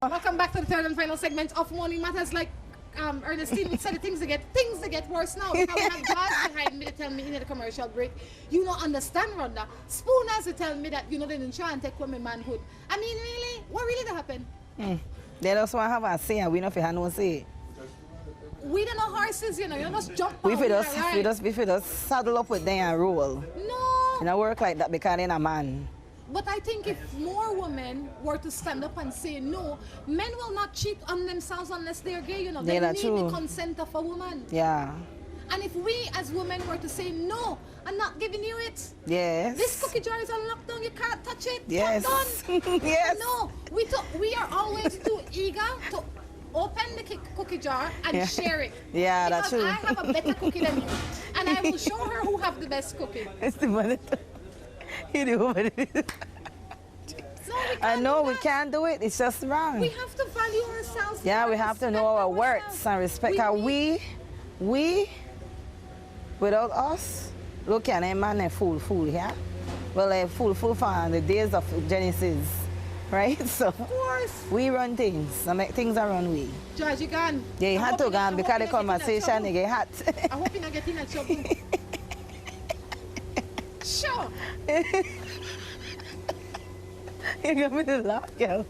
Welcome back to the third and final segment of Morning Matters. Like Ernestin said, things they get worse now. Because we have guys behind me to tell me in the commercial break, you don't understand, Rhonda. Spooners to tell me that, you know, they didn't try and take away my manhood. I mean, really? What really did happen? They just want to have a say and we don't have no say. We don't know horses, you know, you just jump We down, fi just saddle up with them and roll. No. You know, work like that because they're a man. But I think if more women were to stand up and say no, men will not cheat on themselves unless they're gay, you know. They need the consent of a woman. Yeah. And if we as women were to say no, I'm not giving you it. Yes. This cookie jar is on lockdown, you can't touch it. Yes. Done. Yes. No, we are always too eager to open the cookie jar and share it. Yeah, because that's true. I have a better cookie than you. And I will show her who have the best cookie. It's the money. You do what it is. No, we can't I know do we that. can't do it. It's just wrong. We have to value ourselves. Yeah, we have to know our words and respect. We, without us, look at them man, they fool, yeah? Well, they fool for the days of Genesis, right? So, Of course. we run things, and make things around we. George, you gone. Yeah, you had to go on because the conversation, they get hot. I hope you're not getting a trouble. Sure. You got me to laugh, girl.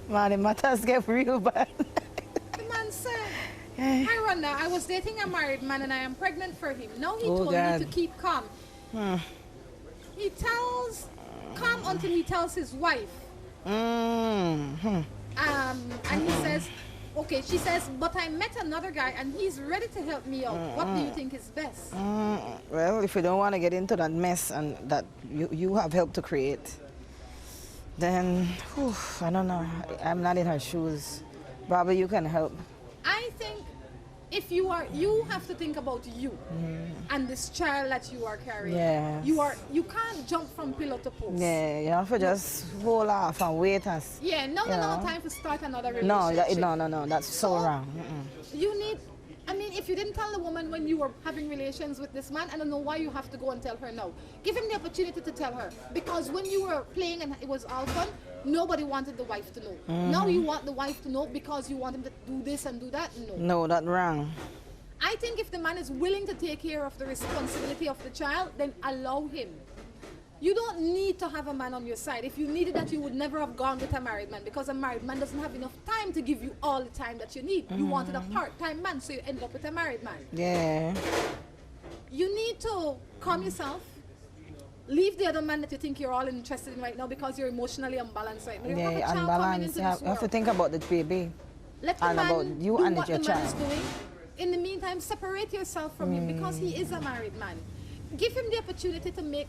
Man, the matters get real bad. The man said, hi Rhonda, I was dating a married man and I am pregnant for him. Now he told me to keep calm. He tells, calm until he tells his wife. And he says, okay, she says, but I met another guy and he's ready to help me out. What do you think is best? Well, if you don't want to get into that mess and that you have helped to create, then, whew, I don't know. I'm not in her shoes. Probably you can help. I think if you have to think about you and this child that you are carrying. Yes. You can't jump from pillar to post. Yeah, you have to just hold off and wait and No time to start another relationship. No, that's so wrong. You need, I mean, if you didn't tell the woman when you were having relations with this man, I don't know why you have to go and tell her now. Give him the opportunity to tell her. Because when you were playing and it was all fun, nobody wanted the wife to know. Now you want the wife to know because you want him to do this and do that? No, that's wrong. I think if the man is willing to take care of the responsibility of the child, then allow him. You don't need to have a man on your side. If you needed that, you would never have gone with a married man, because a married man doesn't have enough time to give you all the time that you need. You wanted a part-time man, so you end up with a married man. Yeah. You need to calm yourself. Leave the other man that you think you're all interested in right now because you're emotionally unbalanced right now. You have a child coming into this You have to think about the baby. Let the and man about you do and what your the man child. is doing. In the meantime, separate yourself from him because he is a married man. Give him the opportunity to make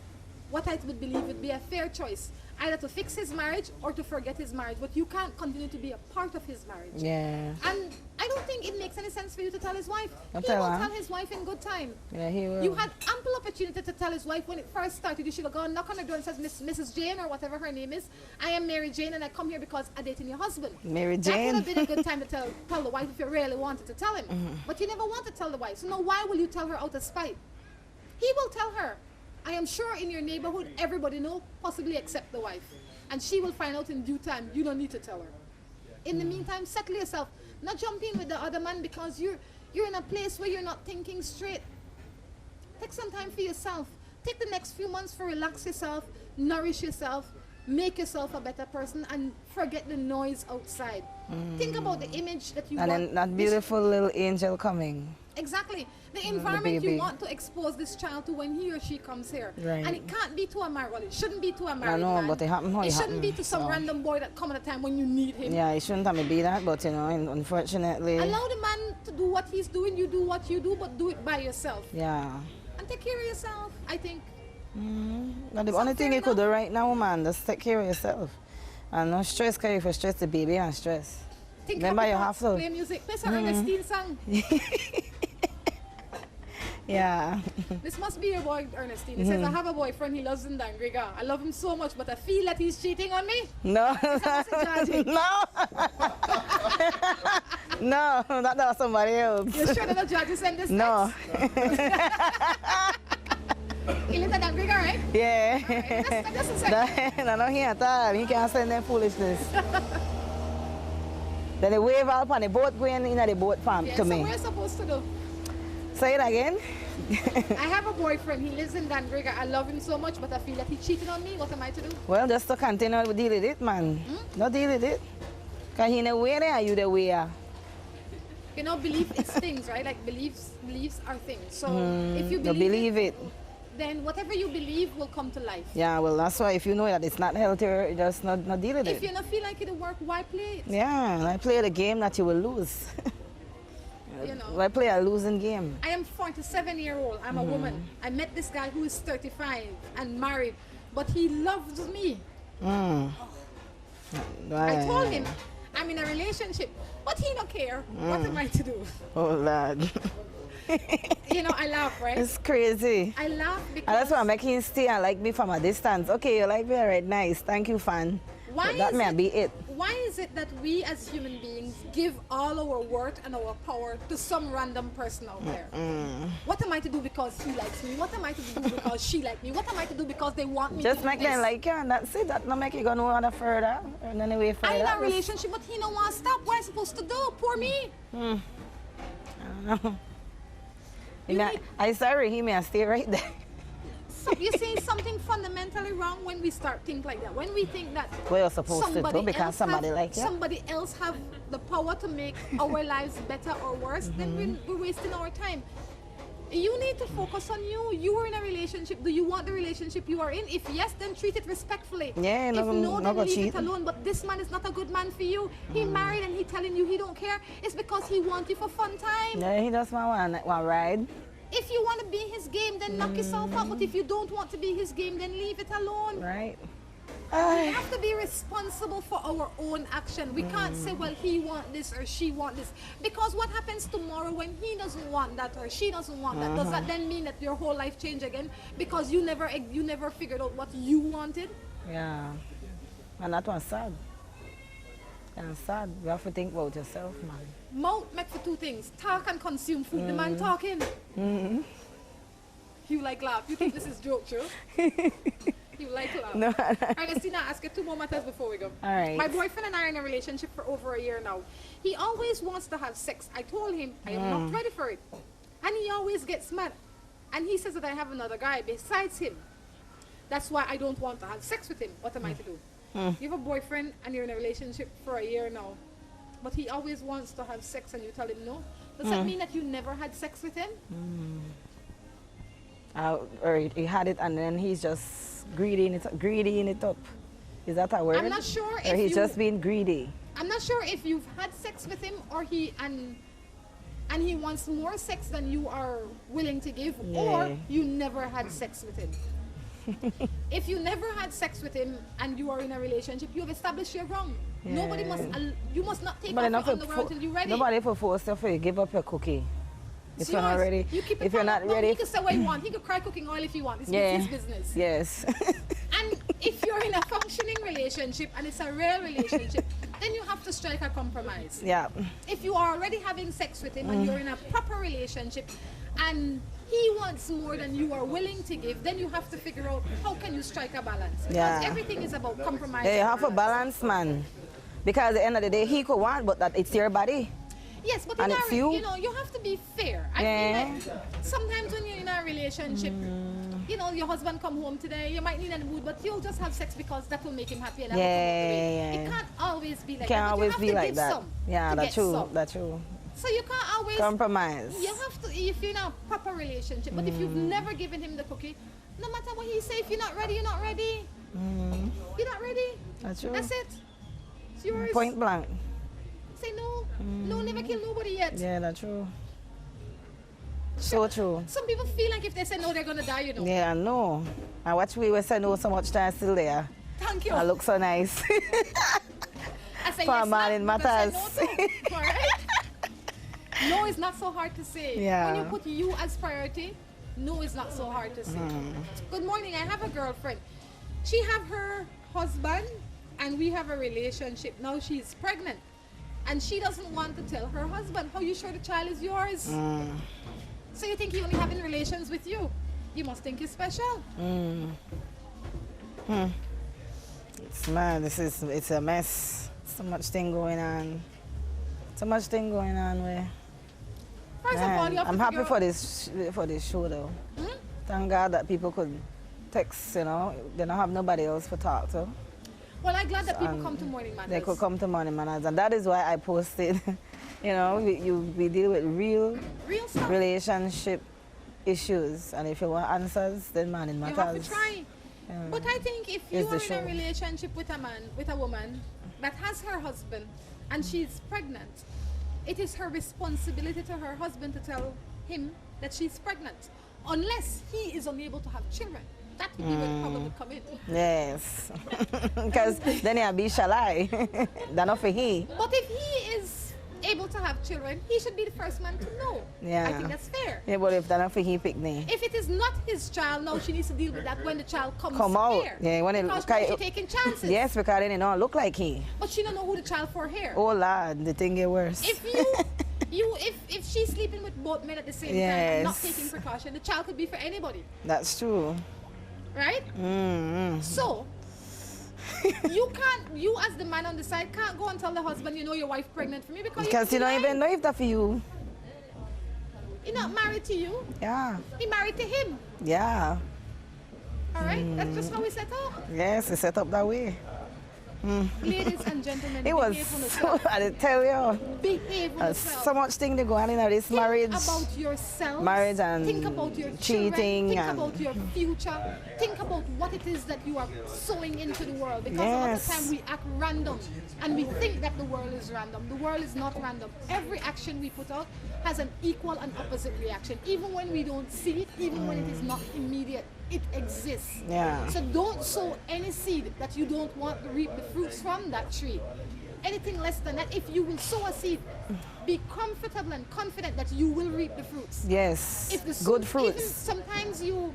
what I would believe would be a fair choice, either to fix his marriage or to forget his marriage, but you can't continue to be a part of his marriage. Yeah. And I don't think it makes any sense for you to tell his wife. He will tell his wife in good time. Yeah, he will. You had ample opportunity to tell his wife when it first started. You should have gone knock on her door and said, Mrs. Jane or whatever her name is, I am Mary Jane and I come here because I'm dating your husband. Mary That Jane. would have been a good time to tell the wife if you really wanted to tell him. But you never want to tell the wife. So now why will you tell her out of spite? He will tell her. I am sure in your neighborhood, everybody know, possibly except the wife. And she will find out in due time. You don't need to tell her. In the meantime, settle yourself. Not jump in with the other man because you're in a place where you're not thinking straight. Take some time for yourself. Take the next few months to relax yourself, nourish yourself, make yourself a better person, and forget the noise outside. Think about the image that you want. And then that beautiful little angel coming. Exactly. The environment you want to expose this child to when he or she comes here. Right. And it can't be to a married, well, it shouldn't be to a married I know, man. but it happened how it it shouldn't be happened, to some so. random boy that come at a time when you need him. Yeah, it shouldn't have to be that, but you know, unfortunately. Allow the man to do what he's doing, you do what you do, but do it by yourself. Yeah. And take care of yourself, I think. But the only thing you could do right now, man, just take care of yourself. And no stress, because if you stress the baby and stress. Think Remember, happy you thoughts, have to. play music, play some Ernestin song. Yeah. This must be your boy, Ernestin. He says, I have a boyfriend, he loves Ndangriga. I love him so much, but I feel that he's cheating on me. No. No. No, that was somebody else. You're sure that the judge sent this No. He lives in Ndangriga, right? Yeah. Right, just a second. No, he at all. He can't send them foolishness. Then they wave up on the boat going in the boat farm Yeah, to so me. what are you supposed to do? Say it again. I have a boyfriend. He lives in Ndangriga. I love him so much, but I feel that he cheated on me. What am I to do? Well, just to continue to deal with it, man. No deal with it. Because he in the way there, you the way. You know, belief is things, right? Like beliefs are things. So if you You believe it. then whatever you believe will come to life. Yeah, well, that's why if you know that it's not healthy, just not deal with If it. you don't feel like it'll work, why play it? Yeah, I play the game that you will lose. You know. Why play a losing game? I am 47-year-old. I'm a woman. I met this guy who is 35 and married, but he loves me. I told him I'm in a relationship, but he don't care. What am I to do? Oh, Lord. You know, I laugh, right? It's crazy. I laugh because And that's why I'm making him stay and like me from a distance. Okay, you like me, all right, nice. Thank you, fan. Why But that is may it- be it. Why is it that we as human beings give all our worth and our power to some random person out there? What am I to do because he likes me? What am I to do because she likes me? What am I to do because they want me Just to make do them this? like you, and that's it. That not make you go no other further. And anyway further. I'm in a Just- relationship, but he don't want to stop. What am I supposed to do? Poor me. I sorry, he may stay right there. So you see something fundamentally wrong when we start think like that. When we think that Well, you're supposed to do because somebody like you. somebody else have the power to make our lives better or worse, then we're wasting our time. You need to focus on you. You are in a relationship. Do you want the relationship you are in? If yes, then treat it respectfully. Yeah, if no no, then go leave cheat. it alone. But this man is not a good man for you. He married and he telling you he don't care. It's because he wants you for fun time. Yeah, he just want ride. If you want to be his game, then knock yourself out. But if you don't want to be his game, then leave it alone. Right. We have to be responsible for our own action. We can't say, well, he want this or she want this. Because what happens tomorrow when he doesn't want that or she doesn't want that? Does that then mean that your whole life change again? Because you never figured out what you wanted? Yeah. And that was sad. And sad. You have to think about yourself, man. Mouth make for two things. Talk and consume food. The man talking. You like laugh. You think this is joke, true? You like laugh. No. Ernestin, I'll ask you two more matters before we go. All right. My boyfriend and I are in a relationship for over a year now. He always wants to have sex. I told him I am not ready for it. And he always gets mad. And he says that I have another guy besides him. That's why I don't want to have sex with him. What am I to do? You have a boyfriend and you're in a relationship for a year now. But he always wants to have sex and you tell him no. Does that mean that you never had sex with him? Or he had it and then he's just greedying it up. Is that a word? I'm not sure or if he's just being greedy. I'm not sure if you've had sex with him or he wants more sex than you are willing to give, or you never had sex with him. If you never had sex with him and you are in a relationship, you have established your ground. Nobody must, you must not take off your underwear until you're ready. Nobody for force you to give up your cookie. If you're not ready, you keep it if you're not ready. He can say what he wants. He could cry cooking oil if he wants. It's his business. Yes. And if you're in a functioning relationship and it's a real relationship, then you have to strike a compromise. Yeah. If you are already having sex with him and you're in a proper relationship and he wants more than you are willing to give, then you have to figure out how can you strike a balance. Because everything is about compromise. Yeah, you have a balance, man. Because at the end of the day, he could want, but that it's your body. Yes, but and it's you. You know, you have to be fair. I feel like sometimes when you're in a relationship, you know, your husband come home today, you might need a mood, but you'll just have sex because that will make him happy and that will come out the way. It can't always be like that. Can't always be like that. Some Yeah, that's true. That's true. So you can't always compromise. You have to, if you're in a proper relationship, but if you've never given him the cookie, no matter what he say, if you're not ready, you're not ready. You're not ready. That's true. That's it. It's yours. Point blank. Say no. No, never kill nobody yet. Yeah, that's true. So true. Some people feel like if they say no, they're gonna die, you know. Yeah, I know. I watch we were saying no so much time still there. Thank you. I look so nice. I say for yes, man in matters. No, no is not so hard to say. Yeah. When you put you as priority, no is not so hard to say. Good morning, I have a girlfriend. She have her husband and we have a relationship. Now she's pregnant. And she doesn't want to tell her husband. How you sure the child is yours? So you think he only having relations with you? You must think he's special. It's mad. It's a mess. So much thing going on. So much thing going on where. First of all, you have I'm to happy for this show though. Thank God that people could text, you know. They don't have nobody else to talk to. Well, I'm glad that people come to Morning Matters. They could come to Morning Matters, and that is why I posted. You know, we deal with real stuff. Relationship issues, and if you want answers, then Morning Matters. You have to try. But I think if you are in show. a relationship with a woman that has her husband, and she's pregnant, it is her responsibility to her husband to tell him that she's pregnant, unless he is unable to have children. That would be where the problem would come in. Yes. Because then he'll be shalai. That's not for he. But if he is able to have children, he should be the first man to know. Yeah. I think that's fair. Yeah, but if that's not for he, pick me. If it is not his child, now she needs to deal with that when the child comes out. here. Yeah, when because she's taking chances. Yes, because then it don't look like he. But she don't know who the child for here. Oh Lord, the thing get worse. If if she's sleeping with both men at the same time and not taking precaution, the child could be for anybody. That's true. Right? So you as the man on the side can't go and tell the husband, you know, your wife pregnant for me because you don't even know if that's for you. He's not married to you. Yeah. He married to him. Yeah. All right? That's just how we set up. Yes, it's set up that way. Ladies and gentlemen, it was so, I tell you, behave on yourself. So much thing to go on in this marriage. Think about yourself. Marriage and think about your cheating. Think about your future. Think about what it is that you are sowing into the world. Because a lot of the time we act random and we think that the world is random. The world is not random. Every action we put out has an equal and opposite reaction. Even when we don't see it, even when it is not immediate. it exists. Yeah. So don't sow any seed that you don't want to reap the fruits from that tree. Anything less than that, if you will sow a seed, be comfortable and confident that you will reap the fruits. Yes. If the Good even fruits. sometimes you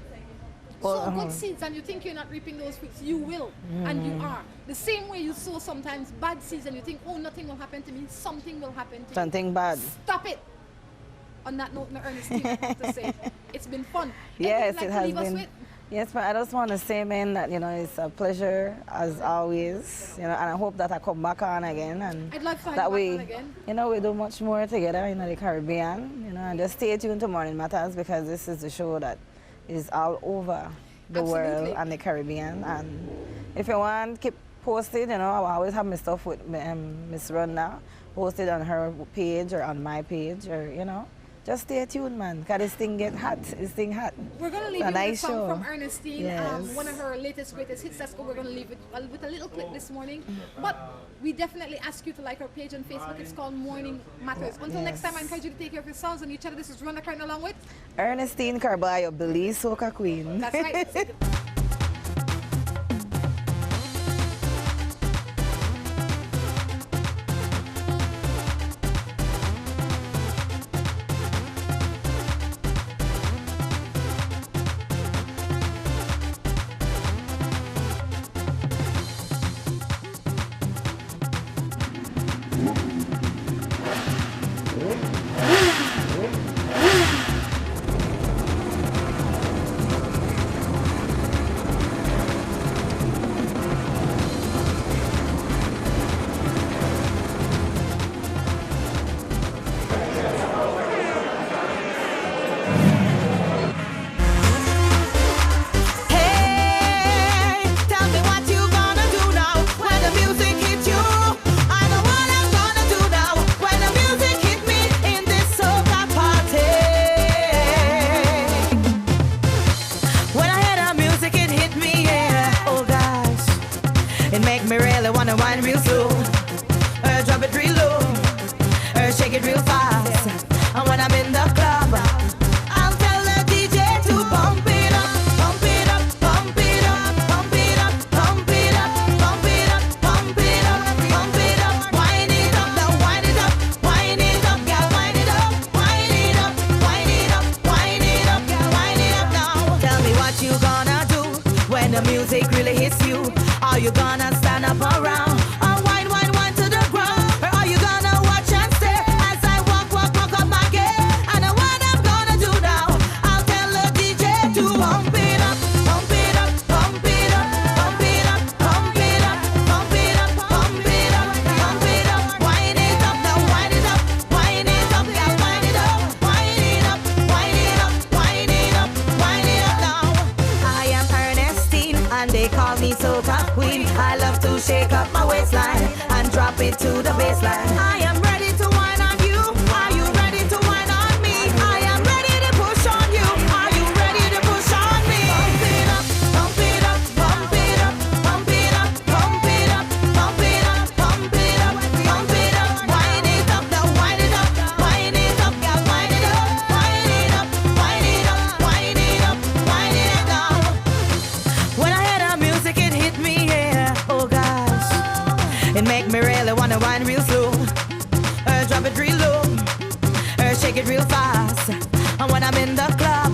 Well, sow good seeds and you think you're not reaping those fruits, you will, and you are. The same way you sow sometimes bad seeds and you think, oh, nothing will happen to me, something will happen to you. Something bad. Stop it. On that note, Ernestin, to say, it's been fun. Yes, Anything it you'd like to has leave us been. with? Yes, but I just want to say, man, that, you know, it's a pleasure as always, you know, and I hope that I come back on again. And I'd love to have that you back we, on again. you know, we do much more together in the Caribbean, you know, and just stay tuned to Morning Matters because this is the show that is all over the world Absolutely. and the Caribbean. And if you want, keep posted, you know, I always have my stuff with Miss Rhonda posted on her page or on my page, or, you know. Just stay tuned, man, because this thing get hot. This thing hot. We're going to leave It's a you with a nice song show. from Ernestin, Yes. one of her latest, greatest hits. That's what we're going to leave it with a little clip this morning. But we definitely ask you to like our page on Facebook. It's called Morning Matters. Until next time, I encourage you to take care of yourselves and each other. This is Rhonda Crichton along with Ernestin Carballo, Belize Soca Queen. That's right. Shake it real fast, and when I'm in the club, I'll tell the DJ to pump it up, pump it up, pump it up, pump it up, pump it up, pump it up, pump it up, pump it up, wind it up, now wind it up, wind it up, girl, wind it up, wind it up, wind it up, wind it up, girl, wind it up now. Tell me what you gonna do when the music really hits you. Are you gonna stand up around? Soca queen, I love to shake up my waistline and drop it to the baseline. I am ready to whine on you. Are you ready to whine on me? I am ready to push on you. Are you ready to push on me? Pump it up, pump it up, pump it up, pump it up, pump it up, pump it up, pump it up, pump it up, wind it up, now wind it up, wind it up, girl, wind it up, wind it up, wind it up, wind it up, wind it up now. When I hear the music, it hit me, yeah, oh gosh. It make me really wanna wind real slow, drop it real low, shake it real fast. And when I'm in the club,